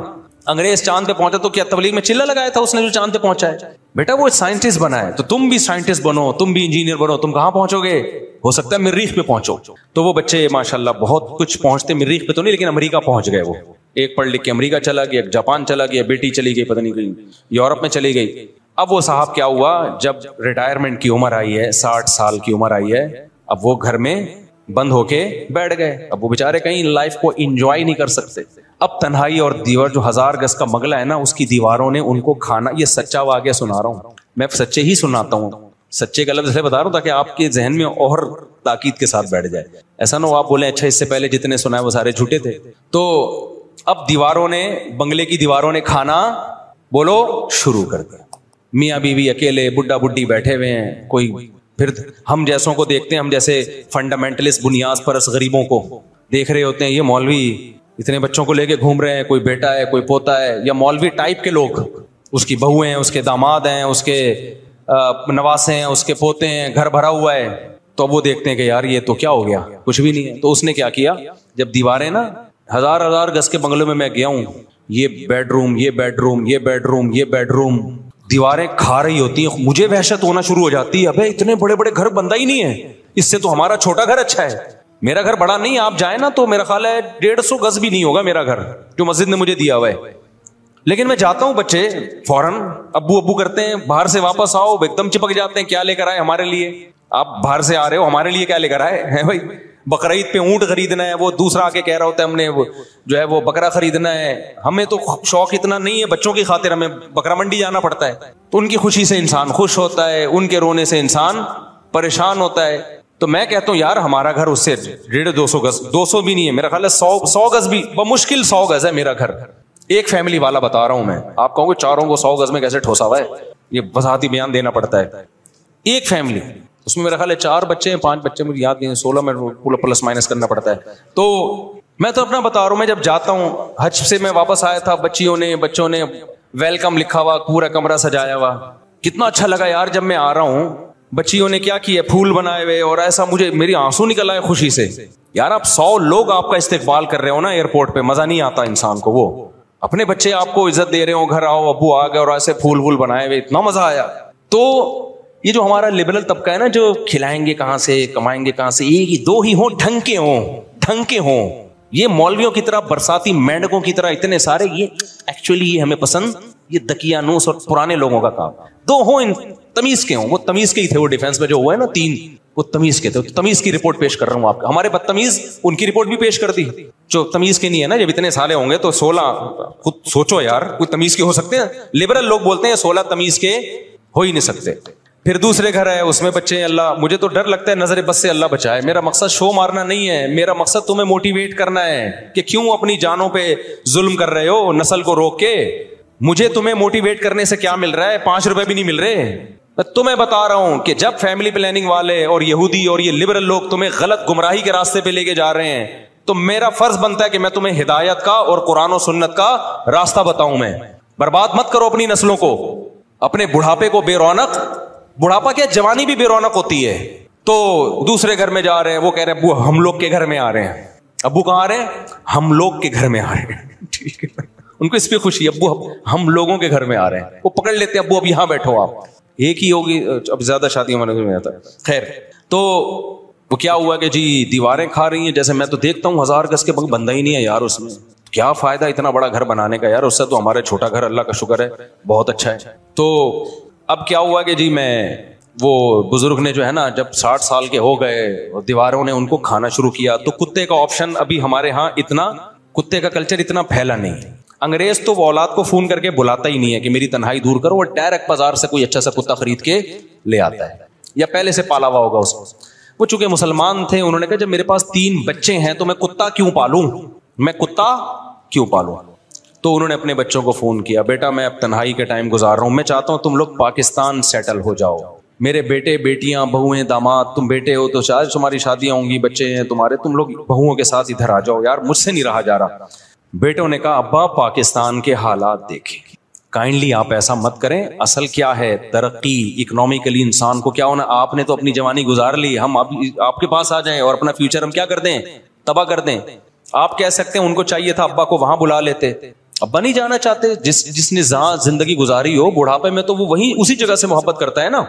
[SPEAKER 2] انگریز چاند پہ پہنچا تو کیا تبلیغ میں چلا لگایا تھا اس نے جو چاند پہ پہنچا ہے؟ بیٹا وہ سائنٹسٹ بنا ہے, تو تم بھی سائنٹسٹ بنو, تم بھی انجینئر بنو. تم کہاں پہنچو گے؟ ہو سکتا ہے مریخ پہ پہنچو. تو وہ بچے ماشاءاللہ بہت کچھ پہنچتے, مریخ پہ تو نہیں لیکن امریکہ پہنچ گئے. وہ ایک پڑھ لکھ کے امریکہ چلا گیا, ایک جاپان چلا گیا, بیٹی چلی گئی پتہ نہیں کہیں یورپ میں چلی گئی. اب وہ صاحب کیا ہوا, جب ریٹائرمنٹ کی عمر آئی ہے, 60 سال کی عمر آئی ہے, اب وہ گھر میں بند ہو کے بیٹھ گئے. اب وہ بےچارے کہیں لائف کو انجوائے نہیں کر سکتے. اب تنہائی اور دیوار, جو 1000 گز کا بنگلہ ہے نا, اس کی دیواروں نے ان کو کھانا. یہ سچا واقعہ سنا رہا ہوں میں, سچے ہی سناتا ہوں, سچے کا لفظ بتا رہا ہوں تاکہ آپ کے ذہن میں اور تاکید کے ساتھ بیٹھ جائے. ایسا نہ ہو آپ بولیں اچھا اس سے پہلے جتنے سنا ہے وہ سارے جھوٹے تھے. تو اب دیواروں نے, بنگلے کی دیواروں نے کھانا بولو شروع کر دیا. میاں بیوی اکیلے, بڈھا بڈھی بیٹھے ہوئے ہیں. کوئی پھر ہم جیسوں کو دیکھتے ہیں, ہم جیسے فنڈامنٹلسٹ بنیاد پرست غریبوں کو دیکھ رہے ہوتے ہیں, یہ مولوی اتنے بچوں کو لے کے گھوم رہے ہیں, کوئی بیٹا ہے کوئی پوتا ہے, یا مولوی ٹائپ کے لوگ, اس کی بہو ہیں, اس کے داماد ہیں, اس کے نواسے ہیں, اس کے پوتے ہیں, گھر بھرا ہوا ہے. تو وہ دیکھتے ہیں کہ یار یہ تو کیا ہو گیا, کچھ بھی نہیں ہے. تو اس نے کیا کیا, جب دیواریں نا 1000 گز کے بنگلوں میں گیا ہوں, یہ بیڈ روم, یہ بیڈ روم, یہ بیڈ روم, یہ بیڈ روم, دیواریں کھا رہی ہوتی ہیں. مجھے وحشت ہونا شروع ہو جاتی ہے, ابے اتنے بڑے بڑے گھر بندہ ہی نہیں ہے, اس سے تو ہمارا چھوٹا گھر اچھا ہے. میرا گھر بڑا نہیں, آپ جائیں نا تو میرا خیال ہے 150 گز بھی نہیں ہوگا میرا گھر جو مسجد نے مجھے دیا ہوا ہے. لیکن میں جاتا ہوں, بچے فوراً ابو کرتے ہیں, باہر سے واپس آؤ ایک دم چپک جاتے ہیں, کیا لے کر آئے ہمارے لیے؟ آپ باہر سے آ رہے ہو, ہمارے لیے کیا لے کر آئے ہیں بھائی؟ بقرعید پہ اونٹ خریدنا ہے, وہ دوسرا آ کے کہہ رہا ہوتا ہے ہم نے جو ہے وہ بکرا خریدنا ہے. ہمیں تو شوق اتنا نہیں ہے, بچوں کی خاطر ہمیں بکرا منڈی جانا پڑتا ہے. تو ان کی خوشی سے انسان خوش ہوتا ہے, ان کے رونے سے انسان پریشان ہوتا ہے. تو میں کہتا ہوں یار ہمارا گھر اس سے 150-200 گز, 200 بھی نہیں ہے میرا خیال ہے, 100 گز بھی بمشکل 100 گز ہے میرا گھر. ایک فیملی والا بتا رہا ہوں میں, آپ کہوں گے چاروں کو 100 گز میں کیسے ٹھوسا ہوا ہے, یہ وضاحتی بیان دینا پڑتا ہے. ایک فیملی, اس میں میرا خیال ہے 4 بچے ہیں, 5 بچے مجھے یاد نہیں, 16 میں پلس مائنس کرنا پڑتا ہے. تو میں تو اپنا بتا رہا ہوں, میں جب جاتا ہوں حج سے میں واپس آیا تھا, بچوں نے ویلکم لکھا ہوا, پورا کمرہ سجایا ہوا, کتنا اچھا لگا یار. جب میں آ رہا ہوں بچیوں نے کیا کیا, پھول بنائے ہوئے, اور ایسا مجھے میری آنسو نکل آئے خوشی سے. یار آپ 100 لوگ آپ کا استقبال کر رہے ہو نا ایئرپورٹ پہ, مزہ نہیں آتا انسان کو. وہ اپنے بچے آپ کو عزت دے رہے ہو, گھر آؤ ابو آ گئے اور ایسے پھول وول بنائے ہوئے, اتنا مزہ آیا. تو یہ جو ہمارا لبرل طبقہ ہے نا, جو کھلائیں گے کہاں سے, کمائیں گے کہاں سے, ایک ہی 2 ہی ہوں, ڈھنگ کے ہوں. یہ مولویوں کی طرح, برساتی مینڈکوں کی طرح اتنے سارے, یہ ایکچولی یہ ہمیں پسند, یہ دقیانوس اور پرانے لوگوں کا کام. 2 ہوں تمیز کے ہوں, وہ تمیز کے ہی تھے. وہ ڈیفینس میں جو ہوا ہے نا 3, وہ تمیز کے تھے. تمیز کی رپورٹ پیش کر رہا ہوں آپ کا. ہمارے بدتمیز ان کی رپورٹ بھی پیش کر دی جو تمیز کے نہیں ہے نا. جب اتنے سالے ہوں گے تو 16, خود سوچو یار, کوئی تمیز کے ہو سکتے ہیں؟ لبرل لوگ بولتے ہیں 16 تمیز کے ہو ہی نہیں سکتے. پھر دوسرے گھر ہے, اس میں بچے ہیں. اللہ مجھے تو ڈر لگتا ہے, نظر بس سے اللہ بچائے. میرا مقصد شو مارنا نہیں ہے, میرا مقصد تمہیں موٹیویٹ کرنا ہے کہ کیوں اپنی جانوں پہ ظلم کر رہے ہو نسل کو روک کے. مجھے تمہیں موٹیویٹ کرنے سے کیا مل رہا ہے, 5 روپے بھی نہیں مل رہے. تمہیں بتا رہا ہوں کہ جب فیملی پلاننگ والے اور یہودی اور یہ لبرل لوگ تمہیں غلط گمراہی کے راستے پہ لے کے جا رہے ہیں, تو میرا فرض بنتا ہے کہ میں تمہیں ہدایت کا اور قرآن و سنت کا راستہ بتاؤں. میں برباد مت کرو اپنی نسلوں کو, اپنے بڑھاپے کو بے رونق. بڑھاپا کیا, جوانی بھی بے رونق ہوتی ہے. تو دوسرے گھر میں جا رہے ہیں, وہ کہہ رہے ہیں ابو ہم لوگ کے گھر میں آ رہے ہیں. ابو کہاں آ رہے ہیں؟ ہم لوگ کے گھر میں آ رہے ہیں. ٹھیک ہے, ان کو اس پہ خوشی, ابو ہم لوگوں کے گھر میں آ رہے ہیں. وہ پکڑ لیتے ہیں, ابو اب یہاں بیٹھو, آپ ایک ہی ہوگی, اب زیادہ شادیوں میں آتا ہے. خیر, تو وہ کیا ہوا کہ جی دیواریں کھا رہی ہیں. جیسے میں تو دیکھتا ہوں 1000 گز کے بندہ ہی نہیں ہے یار, اس میں کیا فائدہ اتنا بڑا گھر بنانے کا یار, اس سے تو ہمارا چھوٹا گھر اللہ کا شکر ہے بہت اچھا ہے. تو اب کیا ہوا کہ جی میں, وہ بزرگ نے جو ہے نا, جب 60 سال کے ہو گئے اور دیواروں نے ان کو کھانا شروع کیا, تو کتے کا آپشن ابھی ہمارے ہاں اتنا, کتے کا کلچر اتنا پھیلا نہیں. انگریز تو وہ اولاد کو فون کر کے بلاتا ہی نہیں ہے کہ میری تنہائی دور کرو, وہ ڈائریکٹ بازار سے کوئی اچھا سا کتا خرید کے لے آتا ہے, یا پہلے سے پالا ہوا ہوگا اس کو. وہ چونکہ مسلمان تھے, انہوں نے کہا جب میرے پاس 3 بچے ہیں تو میں کتا کیوں پالوں, تو انہوں نے اپنے بچوں کو فون کیا, بیٹا میں اب تنہائی کے ٹائم گزار رہا ہوں, میں چاہتا ہوں تم لوگ پاکستان سیٹل ہو جاؤ. میرے بیٹے بیٹیاں بہویں داماد, تم بیٹے ہو تو شاید تمہاری شادیاں ہوں گی, بچے ہیں تمہارے, تم لوگ بہوؤں کے ساتھ ادھر آ جاؤ یار, مجھ سے نہیں رہا جا رہا. بیٹوں نے کہا ابا پاکستان کے حالات دیکھیں, کائنڈلی آپ ایسا مت کریں. اصل کیا ہے, ترقی اکنامکلی انسان کو کیا ہونا, آپ نے تو اپنی جوانی گزار لی, ہم آپ کے پاس آ جائیں اور اپنا فیوچر ہم کیا کر دیں, تباہ کر دیں. آپ کہہ سکتے ہیں ان کو چاہیے تھا ابا کو وہاں بلا لیتے, ابا نہیں جانا چاہتے. جس نے جہاں زندگی گزاری ہو بڑھاپے میں, تو وہ وہیں اسی جگہ سے محبت کرتا ہے نا.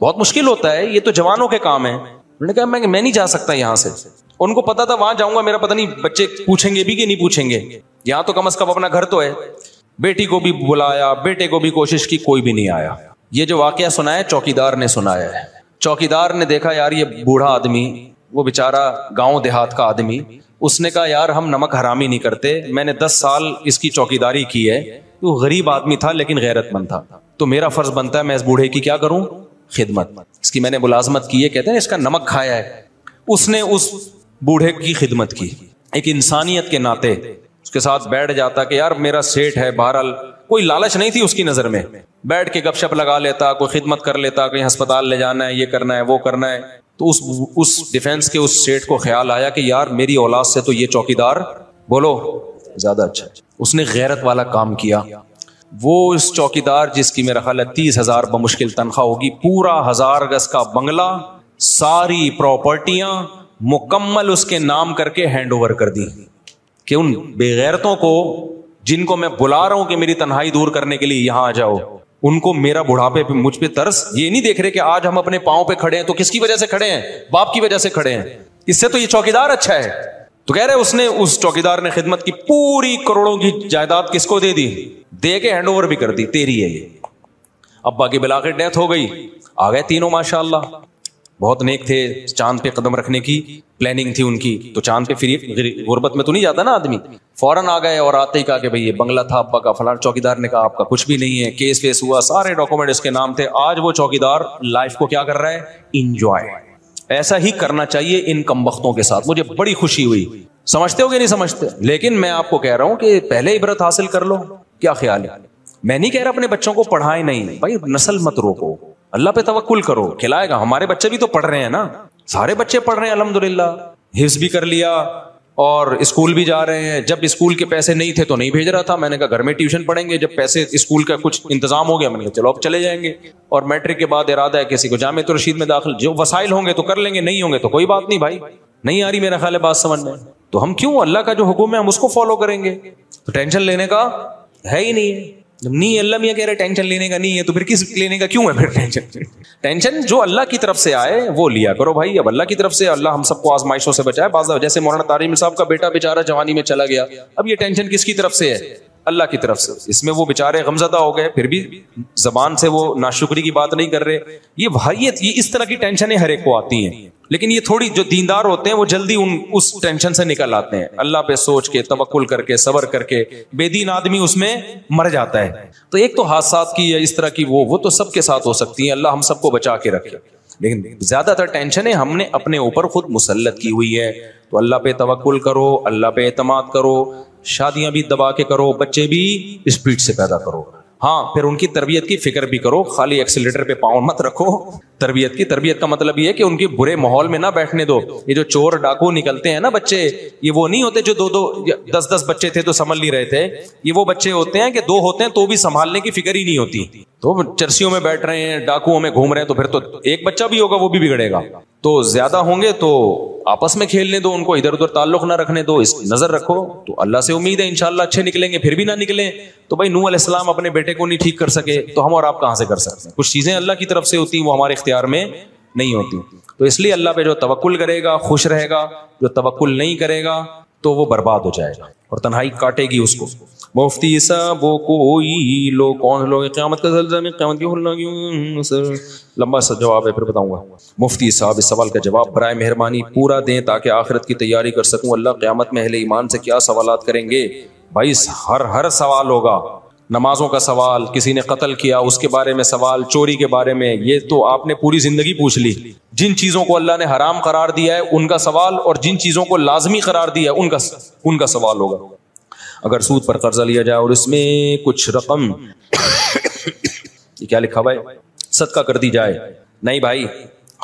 [SPEAKER 2] بہت مشکل ہوتا ہے, یہ تو جوانوں کے کام ہے. انہوں نے کہا میں نہیں جا سکتا یہاں سے. ان کو پتا تھا وہاں جاؤں گا میرا پتہ نہیں بچے پوچھیں گے بھی کہ نہیں پوچھیں گے, یہاں تو کم از کم اپنا گھر تو ہے. بیٹی کو بھی بلایا, بیٹے کو بھی کوشش کی, کوئی بھی نہیں آیا. یہ جو واقعہ سنا ہے چوکیدار نے سنایا ہے. چوکیدار نے دیکھا یار یہ بوڑھا آدمی, وہ بیچارہ گاؤں دیہات کا آدمی, اس نے کہا یار ہم نمک حرامی نہیں کرتے, میں نے 10 سال اس کی چوکیداری کی ہے. وہ غریب آدمی تھا لیکن غیرت مند تھا, تو میرا فرض بنتا ہے میں اس بوڑھے کی کیا کروں, خدمت. اس کی میں نے ملازمت کی ہے, کہتے ہیں اس کا نمک کھایا ہے. اس نے اس بوڑھے کی خدمت کی, ایک انسانیت کے ناطے اس کے ساتھ بیٹھ جاتا کہ یار میرا سیٹ ہے. بہرحال کوئی لالچ نہیں تھی اس کی نظر میں, بیٹھ کے گپ شپ لگا لیتا, کوئی خدمت کر لیتا, کہیں ہسپتال لے جانا ہے, یہ کرنا ہے, وہ کرنا ہے. تو اس ڈیفینس کے اس سیٹ کو خیال آیا کہ یار میری اولاد سے تو یہ چوکیدار بولو زیادہ اچھا. اس نے غیرت والا کام کیا. وہ اس چوکیدار جس کی میرا خیال ہے 30,000 بمشکل تنخواہ ہوگی, پورا 1000 گز کا بنگلہ, ساری پراپرٹیاں مکمل اس کے نام کر کے ہینڈ اوور کر دی کہ ان بے غیرتوں کو جن کو میں بلا رہا ہوں کہ میری تنہائی دور کرنے کے لیے یہاں آ جاؤ, ان کو میرا بڑھاپے پہ مجھ پہ ترس. یہ نہیں دیکھ رہے کہ آج ہم اپنے پاؤں پہ کھڑے ہیں تو کس کی وجہ سے کھڑے ہیں؟ باپ کی وجہ سے کھڑے ہیں. اس سے تو یہ چوکیدار اچھا ہے. تو کہہ رہے اس نے, اس چوکیدار نے خدمت کی, پوری کروڑوں کی جائیداد کس کو دے دی؟ دے کے ہینڈ اوور بھی کر دی, تیری ہے یہ. ابا کی بلاخر ڈیتھ ہو گئی, آ گئے تینوں ماشاءاللہ, بہت نیک تھے, چاند پہ قدم رکھنے کی پلاننگ تھی ان کی. تو چاند پہ پھر غربت میں تو نہیں جاتا نا آدمی, فوراً آ گئے اور آتے ہی کہا کہ بھئی یہ بنگلہ تھا ابا کا, فلاں چوکیدار نے کہا آپ کا کچھ بھی نہیں ہے, کیس ویس ہوا, سارے ڈاکومنٹ اس کے نام تھے. آج وہ چوکیدار لائف کو کیا کر رہا ہے؟ انجوائے. ایسا ہی کرنا چاہیے ان کمبختوں کے ساتھ. مجھے بڑی خوشی ہوئی. سمجھتے ہو کہ نہیں سمجھتے؟ لیکن میں آپ کو کہہ رہا ہوں کہ پہلے عبرت حاصل کر لو. کیا خیال ہے؟ میں نہیں کہہ رہا اپنے بچوں کو پڑھائیں نہیں بھائی, نسل مت روکو, اللہ پہ توکل کرو, کھلائے گا. ہمارے بچے بھی تو پڑھ رہے ہیں نا, سارے بچے پڑھ رہے ہیں الحمدللہ, حفظ بھی کر لیا اور اسکول بھی جا رہے ہیں. جب اسکول کے پیسے نہیں تھے تو نہیں بھیج رہا تھا, میں نے کہا گھر میں ٹیوشن پڑھیں گے. جب پیسے اسکول کا کچھ انتظام ہو گیا میں نے کہا چلو اب چلے جائیں گے. اور میٹرک کے بعد ارادہ ہے کسی کو جامعۃ الرشید میں داخل, جو وسائل ہوں گے تو کر لیں گے, نہیں ہوں گے تو کوئی بات نہیں بھائی. نہیں آ رہی میرا خیال ہے بات سمجھ میں, تو ہم کیوں, اللہ کا جو حکم ہے ہم اس کو فالو کریں گے. تو ٹینشن لینے کا ہے ہی نہیں ہے. جب نہیں اللہ میاں کہہ رہے ٹینشن لینے کا نہیں ہے تو پھر کس لینے کا کیوں ہے پھر ٹینشن؟ ٹینشن جو اللہ کی طرف سے آئے وہ لیا کرو بھائی. اب اللہ کی طرف سے, اللہ ہم سب کو آزمائشوں سے بچائے. بعض جیسے مولانا طارق صاحب کا بیٹا بیچارہ جوانی میں چلا گیا, اب یہ ٹینشن کس کی طرف سے ہے؟ اللہ کی طرف سے. اس میں وہ بیچارے غمزدہ ہو گئے, پھر بھی زبان سے وہ ناشکری کی بات نہیں کر رہے. یہ اس طرح کی ٹینشنیں ہر ایک کو آتی ہیں, لیکن یہ تھوڑی جو دیندار ہوتے ہیں وہ جلدی اس ٹینشن سے نکل آتے ہیں. اللہ پہ سوچ کے, توکل کر کے, صبر کر کے. بے دین آدمی اس میں مر جاتا ہے. تو ایک تو حادثات کی یا اس طرح کی وہ تو سب کے ساتھ ہو سکتی ہیں, اللہ ہم سب کو بچا کے رکھے. لیکن زیادہ تر ٹینشنیں ہم نے اپنے اوپر خود مسلط کی ہوئی ہے. تو اللہ پہ توکل کرو, اللہ پہ اعتماد کرو, شادیاں بھی دبا کے کرو, بچے بھی اسپیڈ سے پیدا کرو. ہاں پھر ان کی تربیت کی فکر بھی کرو, خالی ایکسیلیٹر پہ پاؤں مت رکھو. تربیت کا مطلب یہ ہے کہ ان کے برے ماحول میں نہ بیٹھنے دو. یہ جو چور ڈاکو نکلتے ہیں نا بچے, یہ وہ نہیں ہوتے جو 2-10 بچے تھے تو سنبھل نہیں رہے تھے. یہ وہ بچے ہوتے ہیں کہ 2 ہوتے ہیں تو بھی سنبھالنے کی فکر ہی نہیں ہوتی. تو چرسیوں میں بیٹھ رہے ہیں, ڈاکوؤں میں گھوم رہے ہیں, تو پھر تو ایک بچہ بھی ہوگا وہ بھی بگڑے گا. تو زیادہ ہوں گے تو آپس میں کھیلنے دو, ان کو ادھر ادھر تعلق نہ رکھنے دو, اس نظر رکھو. تو اللہ سے امید ہے انشاءاللہ اچھے نکلیں گے. پھر بھی نہ نکلیں تو بھائی نوح علیہ السلام اپنے بیٹے کو نہیں ٹھیک کر سکے تو ہم اور آپ کہاں سے کر سکتے ہیں؟ کچھ چیزیں اللہ کی طرف سے ہوتی ہیں, وہ ہمارے اختیار میں نہیں ہوتی. تو اس لیے اللہ پہ جو توکل کرے گا خوش رہے گا, جو توکل نہیں کرے گا تو وہ برباد ہو جائے گا اور تنہائی کاٹے گی اس کو. مفتی صاحب وہ کوئی لوگ کون لوگ قیامت کا زلزلہ میں قیامت کی لمبا سا جواب ہے پھر بتاؤں گا. مفتی صاحب اس سوال کا جواب برائے مہربانی پورا دیں تاکہ آخرت کی تیاری کر سکوں. اللہ قیامت میں اہل ایمان سے کیا سوالات کریں گے؟ بھائی ہر سوال ہوگا. نمازوں کا سوال, کسی نے قتل کیا اس کے بارے میں سوال, چوری کے بارے میں, یہ تو آپ نے پوری زندگی پوچھ لی. جن چیزوں کو اللہ نے حرام قرار دیا ہے ان کا سوال, اور جن چیزوں کو لازمی قرار دیا ہے ان کا سوال ہوگا. اگر سود پر قرضہ لیا جائے اور اس میں کچھ رقم یہ کیا لکھا ہوا ہے صدقہ کر دی جائے. نہیں بھائی,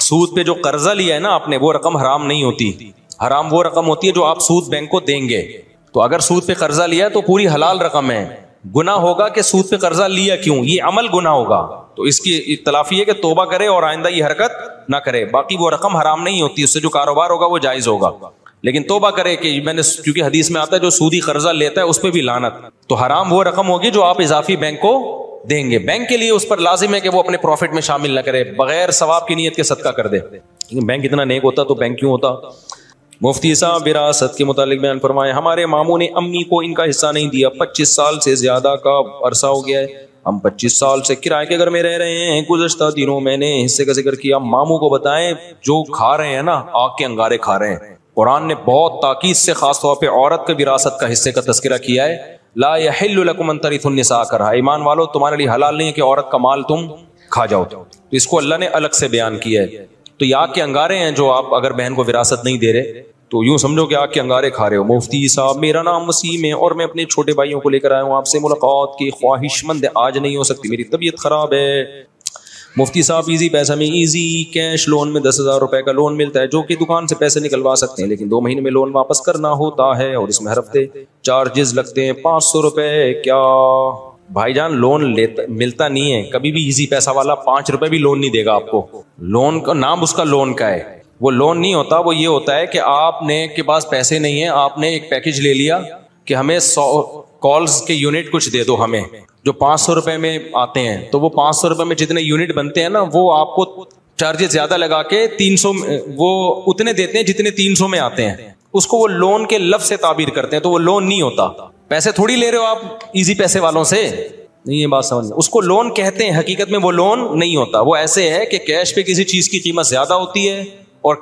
[SPEAKER 2] سود پہ جو قرضہ لیا ہے نا آپ نے وہ رقم حرام نہیں ہوتی. حرام وہ رقم ہوتی ہے جو آپ سود بینک کو دیں گے. تو اگر سود پہ قرضہ لیا تو پوری حلال رقم ہے. گناہ ہوگا کہ سود پہ قرضہ لیا کیوں, یہ عمل گناہ ہوگا. تو اس کی تلافی ہے کہ توبہ کرے اور آئندہ یہ حرکت نہ کرے. باقی وہ رقم حرام نہیں ہوتی, اس سے جو کاروبار ہوگا وہ جائز ہوگا. لیکن توبہ کرے کہ میں نے, کیونکہ حدیث میں آتا ہے جو سودی قرضہ لیتا ہے اس پہ بھی لعنت. تو حرام وہ رقم ہوگی جو آپ اضافی بینک کو دیں گے. بینک کے لیے اس پر لازم ہے کہ وہ اپنے پروفٹ میں شامل نہ کرے, بغیر ثواب کی نیت کے صدقہ کر دے. بینک اتنا نیک ہوتا تو بینک کیوں ہوتا. مفتی صاحب وراثت کے متعلق بیان فرمائے. ہمارے ماموں نے امی کو ان کا حصہ نہیں دیا, 25 سال سے زیادہ کا عرصہ ہو گیا ہے. ہم 25 سال سے کرائے کے گھر میں رہ رہے ہیں. گزشتہ دنوں میں نے حصے کا ذکر کیا. ماموں کو بتائیں جو کھا رہے ہیں نا, آگ کے انگارے کھا رہے ہیں. قرآن نے بہت تاکید سے خاص طور پہ عورت کے وراثت کا حصے کا تذکرہ کیا ہے. لا یحل لکم ان ترثوا النساء کرہا. ایمان والو تمہارے لیے حلال نہیں ہے کہ عورت کا مال تم کھا جاؤ. تو اس کو اللہ نے الگ سے بیان کیا ہے. تو یہ آگ کے انگارے ہیں جو آپ اگر بہن کو وراثت نہیں دے رہے تو یوں سمجھو کہ آگ کے انگارے کھا رہے ہو. مفتی صاحب میرا نام وسیم ہے اور میں اپنے چھوٹے بھائیوں کو لے کر آیا ہوں. آپ سے ملاقات کی خواہش مند ہے, آج نہیں ہو سکتی, میری طبیعت خراب ہے. مفتی صاحب ایزی پیسہ میں ایزی کیش لون میں 10,000 روپے کا لون ملتا ہے جو کہ دکان سے پیسے نکلوا سکتے ہیں, لیکن 2 مہینے میں لون واپس کرنا ہوتا ہے اور اس میں ہر ہفتے چارجز لگتے ہیں 500 روپے. کیا بھائی جان لون ملتا نہیں ہے کبھی بھی. ایزی پیسہ والا 5 روپے بھی لون نہیں دے گا آپ کو. لون کا نام اس کا لون کا ہے, وہ لون نہیں ہوتا. وہ یہ ہوتا ہے کہ آپ نے کے پاس پیسے نہیں ہیں, آپ نے ایک پیکج لے لیا کہ ہمیں 100 کالز کے یونٹ کچھ دے دو ہمیں، جو 500 روپے میں آتے ہیں، تو وہ 500 روپے میں جتنے یونٹ بنتے ہیں نا وہ آپ کو چارجز زیادہ لگا کے 300 وہ اتنے دیتے ہیں جتنے 300 میں آتے ہیں. اس کو وہ لون کے لفظ سے تعبیر کرتے ہیں، تو وہ لون نہیں ہوتا. پیسے تھوڑی لے رہے ہو آپ ایزی پیسے والوں سے، نہیں یہ بات سمجھ. اس کو لون کہتے ہیں، حقیقت میں وہ لون نہیں ہوتا. وہ ایسے ہے کہ کیش پہ کسی چیز کی قیمت زیادہ ہوتی ہے اور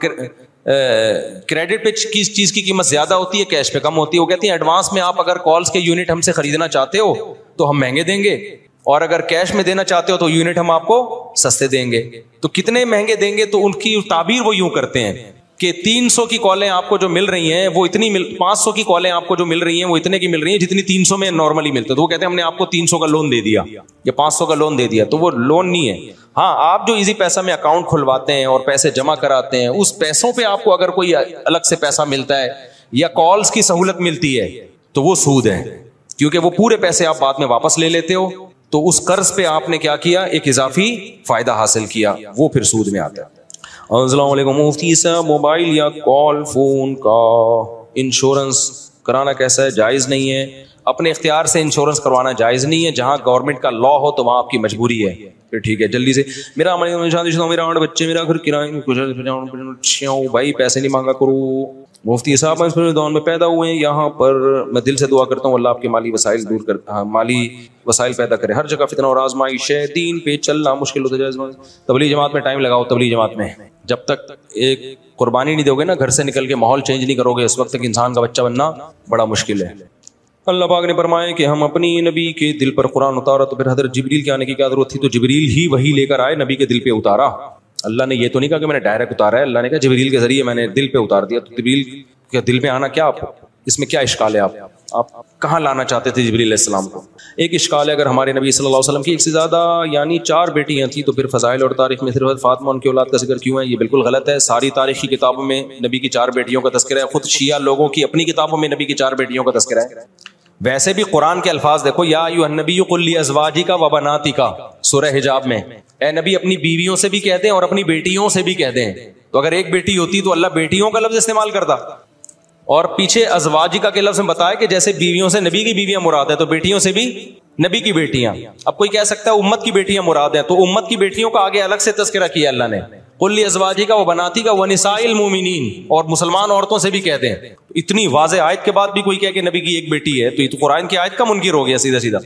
[SPEAKER 2] کریڈٹ پہ کس چیز کی قیمت زیادہ ہوتی ہے، کیش پہ کم ہوتی ہے. وہ کہتے ہیں ایڈوانس میں آپ اگر کالز کے یونٹ ہم سے خریدنا چاہتے ہو تو ہم مہنگے دیں گے، اور اگر کیش میں دینا چاہتے ہو تو یونٹ ہم آپ کو سستے دیں گے. تو کتنے مہنگے دیں گے؟ تو ان کی تعبیر وہ یوں کرتے ہیں کہ 300 کی کالیں آپ کو جو مل رہی ہیں وہ اتنی 500 کی کالیں آپ کو جو مل رہی ہیں وہ اتنے کی مل رہی ہیں جتنی 300 میں نارملی ملتے. تو وہ کہتے ہیں ہم نے آپ کو 300 کا لون دے دیا یا 500 کا لون دے دیا. تو وہ لون نہیں ہے. ہاں آپ جو ایزی پیسہ میں اکاؤنٹ کھلواتے ہیں اور پیسے جمع کراتے ہیں، اس پیسوں پہ آپ کو اگر کوئی الگ سے پیسہ ملتا ہے یا کالز کی سہولت ملتی ہے تو وہ سود ہے، کیونکہ وہ پورے پیسے آپ بعد میں واپس لے لیتے ہو. تو اس قرض پہ آپ نے کیا کیا؟ ایک اضافی فائدہ حاصل کیا، وہ پھر سود میں آتا ہے. السلام علیکم مفتی صاحب، موبائل یا کال فون کا انشورنس کرانا کیسا ہے؟ جائز نہیں ہے. اپنے اختیار سے انشورنس کروانا جائز نہیں ہے. جہاں گورنمنٹ کا لا ہو تو وہاں آپ کی مجبوری ہے. پھر ٹھیک ہے جلدی سے، میرا میرا 8 بچے، میرا گھر کرایہ، بھائی پیسے نہیں مانگا کرو. مفتی صاحب اس دور میں پیدا ہوئے ہیں، یہاں پر میں دل سے دعا کرتا ہوں اللہ آپ کے مالی وسائل دور کر، مالی وسائل پیدا کرے. ہر جگہ فتنہ اور آزمائش ہے، دین پہ چلنا مشکل ہوتا ہے. تبلیغ جماعت میں ٹائم لگاؤ. تبلیغ جماعت میں جب تک ایک قربانی نہیں دو گے نا، گھر سے نکل کے ماحول چینج نہیں کرو گے، اس وقت تک انسان کا بچہ بننا بڑا مشکل ہے. اللہ پاک نے فرمایا کہ ہم اپنی نبی کے دل پر قرآن اتارا تو پھر حضرت جبریل کے آنے کی کیا ضرورت تھی؟ تو جبریل ہی وہی لے کر آئے، نبی کے دل پہ اتارا. اللہ نے یہ تو نہیں کہا کہ میں نے ڈائریکٹ اتارا ہے، اللہ نے کہا جبریل کے ذریعے میں نے دل پہ اتار دیا. تو جبریل کے دل پہ آنا کیا، اس میں کیا اشکال ہے؟ آپ کہاں لانا چاہتے تھے جبریل علیہ السلام کو؟ ایک اشکال ہے، اگر ہمارے نبی صلی اللہ علیہ وسلم کی ایک سے زیادہ یعنی 4 بیٹیاں تھیں تو پھر فضائل اور تاریخ میں صرف فاطمہ ان کی اولاد کا ذکر کیوں ہے؟ یہ بالکل غلط ہے. ساری تاریخی کتابوں میں نبی کی 4 بیٹیوں کا تذکرہ ہے. خود شیعہ لوگوں کی اپنی کتابوں میں نبی کی 4 بیٹیوں کا تذکرہ ہے. ویسے بھی قرآن کے الفاظ دیکھو، یا ایھا النبی قل لازواجک و بناتک، سورہ حجاب میں اے نبی اپنی بیویوں سے بھی کہتے ہیں اور اپنی بیٹیوں سے بھی کہتے ہیں. تو اگر ایک بیٹی ہوتی تو اللہ بیٹیوں کا لفظ استعمال کرتا، اور پیچھے ازواجکا کے لفظ میں بتایا کہ جیسے بیویوں سے نبی کی بیویاں مراد ہے تو بیٹیوں سے بھی نبی کی بیٹیاں. اب کوئی کہہ سکتا ہے امت کی بیٹیاں مراد ہیں، تو امت کی بیٹیوں کا آگے الگ سے تذکرہ کیا اللہ نے. قل لازواجک و بناتک و نساء المؤمنین، اور مسلمان عورتوں سے بھی کہتے ہیں. اتنی واضح آیت کے بعد بھی کوئی کہے کہ نبی کی ایک بیٹی ہے تو یہ تو قرآن کی آیت کا منکر ہو گیا سیدھا سیدھا.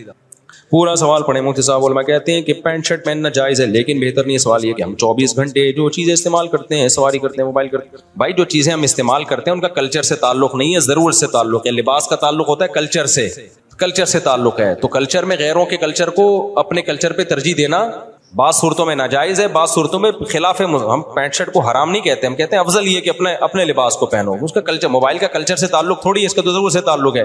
[SPEAKER 2] پورا سوال پڑھیں. مفتی صاحب علماء کہتے ہیں کہ پینٹ شرٹ پہننا جائز ہے، لیکن بہتر نہیں. سوال یہ کہ ہم 24 گھنٹے جو چیزیں استعمال کرتے ہیں، سواری کرتے ہیں، موبائل کرتے ہیں، بھائی جو چیزیں ہم استعمال کرتے ہیں ان کا کلچر سے تعلق نہیں ہے، ضرورت سے تعلق ہے. لباس کا تعلق ہوتا ہے کلچر سے، کلچر سے تعلق ہے. تو کلچر میں غیروں کے کلچر کو اپنے کلچر پہ ترجیح دینا بعض صورتوں میں ناجائز ہے، بعض صورتوں میں خلاف. ہم پینٹ شرٹ کو حرام نہیں کہتے، ہم کہتے ہیں افضل یہ کہ اپنے لباس کو پہنو. اس کا کلچر، موبائل کا کلچر سے تعلق تھوڑی ہے، اس کا تو ضرور سے تعلق ہے.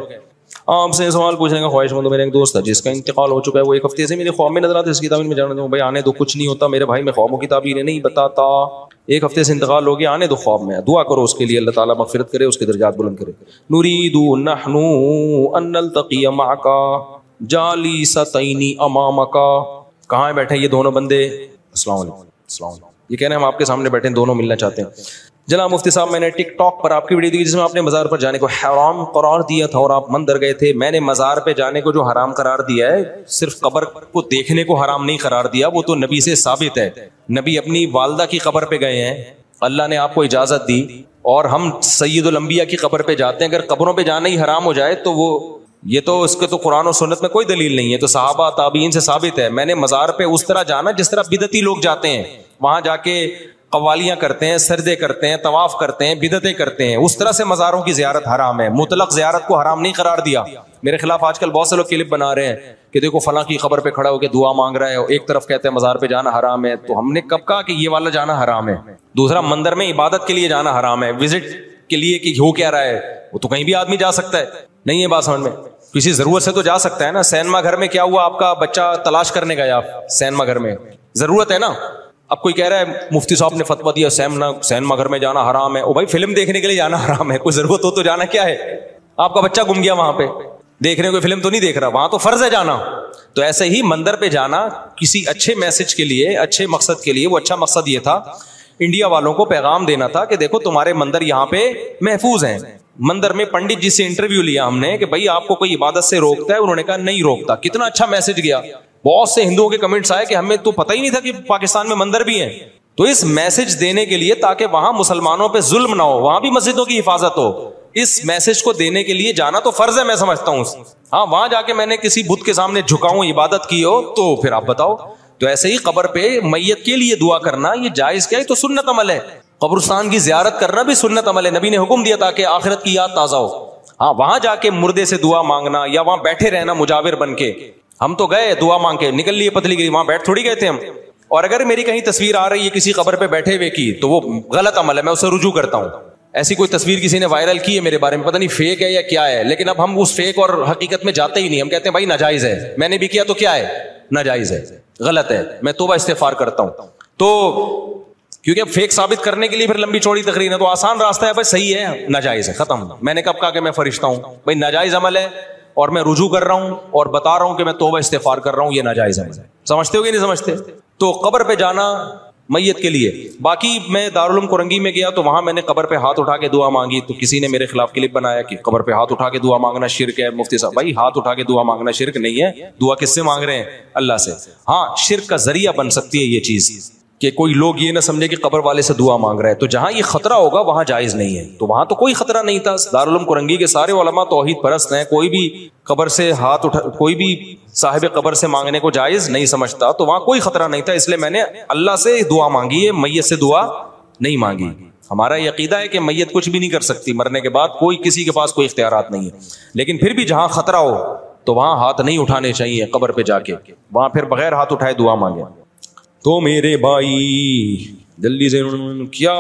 [SPEAKER 2] آپ سے سوال پوچھنے کا خواہش مند. میرا ایک دوست ہے جس کا انتقال ہو چکا ہے، وہ ایک ہفتے سے میرے خواب میں نظر آتا ہے. اس کی تعبیر میں جاننا چاہوں. بھائی آنے دو، کچھ نہیں ہوتا میرے بھائی، میں خوابوں کی تعبیریں نہیں بتاتا. ایک ہفتے سے انتقال ہو گیا، آنے دو خواب میں. دعا کرو اس کے لیے، اللہ تعالیٰ مغفرت کرے، اس کے درجات بلند کرے. نريد نحن ان نلتقي معك جالستين امامك. کہاں بیٹھے یہ دونوں بندے؟ السلام علیکم. السلام علیکم. یہ کہنا ہے ہم آپ کے سامنے بیٹھے ہیں، دونوں ملنا چاہتے ہیں. جناب مفتی صاحب، میں نے ٹک ٹاک پر آپ کی ویڈیو دیکھی جس میں آپ نے مزار پر جانے کو حرام قرار دیا تھا اور آپ مندر گئے تھے. میں نے مزار پہ جانے کو جو حرام قرار دیا ہے، صرف قبر کو دیکھنے کو حرام نہیں قرار دیا، وہ تو نبی سے ثابت ہے. نبی اپنی والدہ کی قبر پہ گئے ہیں، اللہ نے آپ کو اجازت دی، اور ہم سید الانبیاء کی قبر پہ جاتے ہیں. اگر قبروں پہ جانا ہی حرام ہو جائے تو وہ یہ تو اس کے تو قرآن و سنت میں کوئی دلیل نہیں ہے. تو صحابہ تابعین سے ثابت ہے. میں نے مزار پہ اس طرح جانا جس طرح بدعتی لوگ جاتے ہیں، وہاں جا کے قوالیاں کرتے ہیں، سجدے کرتے ہیں، طواف کرتے ہیں، بدعتیں کرتے ہیں. اس طرح سے مزاروں کی زیارت حرام ہے. مطلق زیارت کو حرام نہیں قرار دیا. میرے خلاف آج کل بہت سے لوگ کلپ بنا رہے ہیں کہ دیکھو فلاں کی قبر پہ کھڑا ہو کے دعا مانگ رہا ہے، ایک طرف کہتے ہیں مزار پہ جانا حرام ہے. تو ہم نے کب کہا کہ یہ والا جانا حرام ہے؟ دوسرا، مندر میں عبادت کے لیے جانا حرام ہے، وزٹ کے لیے کہ ہو کیا رہا ہے، وہ تو کہیں بھی آدمی جا سکتا ہے. نہیں ہے بات سمجھ میں؟ کسی ضرورت سے تو جا سکتا ہے نا. سینما گھر میں کیا ہوا، آپ کا بچہ تلاش کرنے گیا سینما گھر میں، ضرورت ہے نا. اب کوئی کہہ رہا ہے مفتی صاحب نے فتویٰ دیا سینما گھر میں جانا حرام ہے. او بھائی فلم دیکھنے کے لیے جانا حرام ہے، کوئی ضرورت ہو تو جانا کیا ہے. آپ کا بچہ گم گیا وہاں پہ، دیکھنے کوئی فلم تو نہیں دیکھ رہا، وہاں تو فرض ہے جانا. تو ایسے ہی مندر پہ جانا کسی اچھے میسج کے لیے، اچھے مقصد کے لیے. وہ اچھا مقصد یہ تھا انڈیا والوں کو پیغام دینا تھا کہ دیکھو تمہارے مندر یہاں پہ محفوظ ہیں، مندر میں پنڈت جی سے انٹرویو لیا ہم نے کہ بھائی آپ کو کوئی عبادت سے روکتا ہے؟ انہوں نے کہا نہیں روکتا. کتنا اچھا میسج گیا. بہت سے ہندوؤں کے کمنٹس آئے کہ ہمیں تو پتہ ہی نہیں تھا کہ پاکستان میں مندر بھی ہیں. تو اس میسج دینے کے لیے تاکہ وہاں مسلمانوں پہ ظلم نہ ہو, وہاں بھی مسجدوں کی حفاظت ہو, اس میسج کو دینے کے لیے جانا تو فرض ہے, میں سمجھتا ہوں. ہاں وہاں جا کے میں نے کسی بت کے سامنے جھکاؤں, عبادت کی ہو, تو پھر آپ بتاؤ. تو ایسے ہی قبر پہ میت کے لیے دعا کرنا یہ جائز کیا ہے؟ تو سنت عمل ہے. قبرستان کی زیارت کرنا بھی سنت عمل ہے, نبی نے حکم دیا تاکہ آخرت کی یاد تازہ ہو. ہاں وہاں جا کے مردے سے دعا مانگنا یا وہاں بیٹھے رہنا مجاور بن کے, ہم تو گئے دعا مانگ کے نکل لیے پتلی گئی, وہاں بیٹھ تھوڑی گئے تھے ہم. اور اگر میری کہیں تصویر آ رہی ہے کسی قبر پہ بیٹھے ہوئے کی تو وہ غلط عمل ہے, میں اسے رجوع کرتا ہوں. ایسی کوئی تصویر کسی نے وائرل کی ہے میرے بارے میں, پتہ نہیں فیک ہے یا کیا ہے, لیکن اب ہم اس فیک اور حقیقت میں جاتے ہی نہیں. ہم کہتے ہیں بھائی ناجائز ہے, میں نے بھی کیا تو کیا ہے, ناجائز ہے, غلط ہے, میں توبہ استغفار کرتا ہوں. تو کیونکہ اب فیک ثابت کرنے کے لیے پھر لمبی چوڑی تقریر ہے, تو آسان راستہ ہے بھائی صحیح ہے ناجائز ہے, ختم. میں نے کب کہا کہ میں فرشتہ ہوں؟ بھائی ناجائز عمل ہے اور میں رجوع کر رہا ہوں اور بتا رہا ہوں کہ میں توبہ استغفار کر رہا ہوں, یہ ناجائز عمل ہے. سمجھتے ہو کہ نہیں سمجھتے؟ تو قبر پہ جانا میت کے لیے. باقی میں دارالعلوم کورنگی میں گیا تو وہاں میں نے قبر پہ ہاتھ اٹھا کے دعا مانگی, تو کسی نے میرے خلاف کلپ بنایا کہ قبر پہ ہاتھ اٹھا کے دعا مانگنا شرک ہے. مفتی صاحب بھائی ہاتھ اٹھا کے دعا مانگنا شرک نہیں ہے. دعا کس سے مانگ رہے ہیں؟ اللہ سے. ہاں شرک کا ذریعہ بن سکتی ہے یہ چیز کہ کوئی لوگ یہ نہ سمجھے کہ قبر والے سے دعا مانگ رہا ہے, تو جہاں یہ خطرہ ہوگا وہاں جائز نہیں ہے. تو وہاں تو کوئی خطرہ نہیں تھا. دارالعلوم کورنگی کے سارے علماء توحید پرست ہیں, کوئی بھی قبر سے ہاتھ اٹھا, کوئی بھی صاحب قبر سے مانگنے کو جائز نہیں سمجھتا, تو وہاں کوئی خطرہ نہیں تھا. اس لیے میں نے اللہ سے دعا مانگی ہے, میت سے دعا نہیں مانگی. ہمارا یہ عقیدہ ہے کہ میت کچھ بھی نہیں کر سکتی مرنے کے بعد, کوئی کسی کے پاس کوئی اختیارات نہیں ہے. لیکن پھر بھی جہاں خطرہ ہو تو وہاں ہاتھ نہیں اٹھانے چاہیے قبر پہ جا کے, وہاں پھر بغیر ہاتھ اٹھائے دعا مانگے. تو میرے بھائی جلدی سے, کیا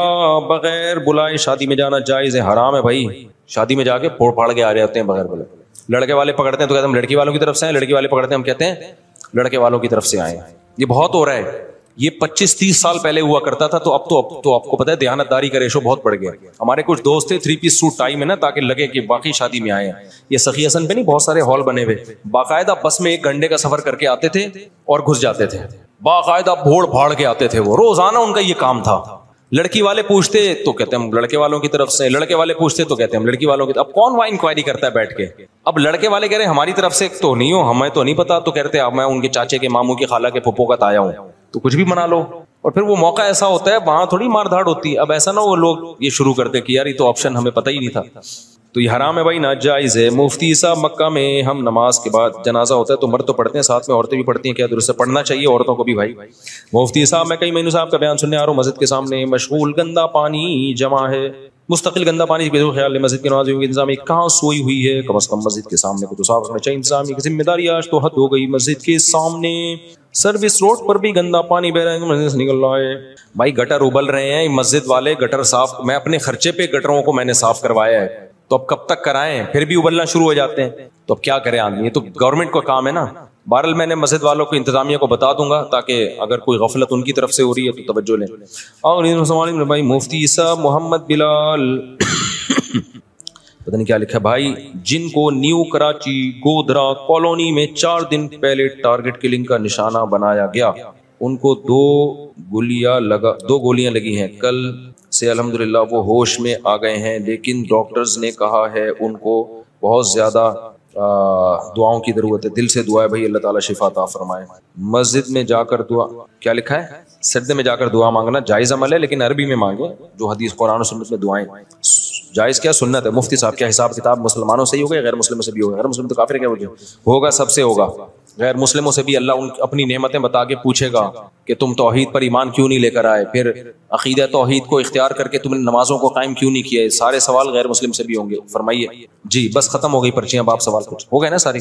[SPEAKER 2] بغیر بلائے شادی میں جانا جائز ہے؟ حرام ہے بھائی. شادی میں جا کے پھوڑ پھاڑ کے آ رہے ہوتے ہیں بغیر بلائے. لڑکے والے پکڑتے ہیں تو کہتے ہیں ہم لڑکی والوں کی طرف سے ہیں, لڑکی والے پکڑتے ہیں ہم کہتے ہیں لڑکے والوں کی طرف سے آئے. یہ بہت ہو رہا ہے. یہ 25-30 سال پہلے ہوا کرتا تھا, تو اب تو آپ کو پتا ہے دیانتداری کا ریشو بہت بڑھ گیا. ہمارے کچھ دوست تھے 3 پیس سوٹ ٹائی میں نا, تاکہ لگے کہ باقی شادی میں آئے ہیں. یہ سخی حسن پہ نہیں بہت سارے ہال بنے ہوئے, باقاعدہ بس میں 1 گھنٹے کا سفر کر کے آتے تھے اور گھس جاتے تھے. باقاعدہ بھوڑ بھاڑ کے آتے تھے, وہ روزانہ ان کا یہ کام تھا. لڑکی والے پوچھتے تو کہتے ہیں ہم لڑکے والوں کی طرف سے, لڑکے والے پوچھتے تو کہتے ہیں ہم لڑکی والوں کی. اب کون وہاں انکوائری کرتا ہے بیٹھ کے؟ اب لڑکے والے کہہ رہے ہیں ہماری طرف سے تو نہیں ہو, ہمیں تو نہیں پتا, تو کہتے ہیں اب میں ان کے چاچے کے ماموں کی خالہ کے پھپھو کا آیا ہوں, تو کچھ بھی بنا لو. اور پھر وہ موقع ایسا ہوتا ہے وہاں تھوڑی مار دھاڑ ہوتی ہے. اب ایسا نہ وہ لوگ یہ شروع کرتے کہ یار یہ تو آپشن ہمیں پتہ ہی نہیں تھا. تو یہ حرام ہے بھائی, ناجائز ہے. مفتی صاحب مکہ میں ہم نماز کے بعد جنازہ ہوتا ہے تو مرد تو پڑھتے ہیں, ساتھ میں عورتیں بھی پڑھتی ہیں, کیا درست ہے؟ پڑھنا چاہیے عورتوں کو بھی بھائی. مفتی صاحب میں کئی مہینوں سے آپ کا بیان سننے آ رہا ہوں, مسجد کے سامنے مشغول گندا پانی جمع ہے, مستقل گندا پانی بے خیال ہے. مسجد کی نماز کی انتظامیہ کہاں سوئی ہوئی ہے؟ کم از کم مسجد کے سامنے کو تو صاف رکھنا چاہیے. انتظامیہ کی ذمہ داری آج تو حد ہو گئی. مسجد کے سامنے سروس روڈ پر بھی گندا پانی بہ رہا ہے, مسجد سے نکل رہا ہے. بھائی گٹر ابل رہے ہیں مسجد والے, گٹر صاف, میں اپنے خرچے پہ گٹروں کو میں نے صاف کروایا ہے, تو اب کب تک کرائیں؟ پھر بھی ابلنا شروع ہو جاتے ہیں, تو اب کیا کرے آدمی؟ یہ تو گورنمنٹ کا کام ہے نا. بہرحال میں نے مسجد والوں کو انتظامیہ کو بتا دوں گا تاکہ اگر کوئی غفلت ان کی طرف سے ہو رہی ہے تو توجہ لیں. اور بھائی مفتی صاحب محمد بلال پتہ نہیں کیا لکھا ہے بھائی, جن کو نیو کراچی گودرا کالونی میں 4 دن پہلے ٹارگٹ کلنگ کا نشانہ بنایا گیا, ان کو 2 گولیاں لگی ہیں. کل سے الحمدللہ وہ ہوش میں آ گئے ہیں, لیکن ڈاکٹرز نے کہا ہے ان کو بہت زیادہ دعاؤں کی ضرورت ہے. دل سے دعا ہے بھائی, اللہ تعالیٰ شفا عطا فرمائے. مسجد میں جا کر دعا, کیا لکھا ہے؟ سجدے میں جا کر دعا مانگنا جائز عمل ہے, لیکن عربی میں مانگے. جو حدیث قرآن و سنت میں دعائیں جائز کیا سنت ہے. مفتی صاحب کیا حساب کتاب مسلمانوں سے ہی ہوگا, غیر مسلموں سے بھی ہوگا؟ غیر مسلم تو کافر ہے, کیا ہوگا؟ سب سے ہوگا. غیر مسلموں سے بھی اللہ اپنی نعمتیں بتا کے پوچھے گا کہ تم توحید پر ایمان کیوں نہیں لے کر آئے, پھر عقیدہ توحید کو اختیار کر کے تم نے نمازوں کو قائم کیوں نہیں کیے. سارے سوال غیر مسلم سے بھی ہوں گے. فرمائیے جی. بس ختم ہو گئی پرچیاں, اب آپ سوال کچھ ہو گئے نا ساری.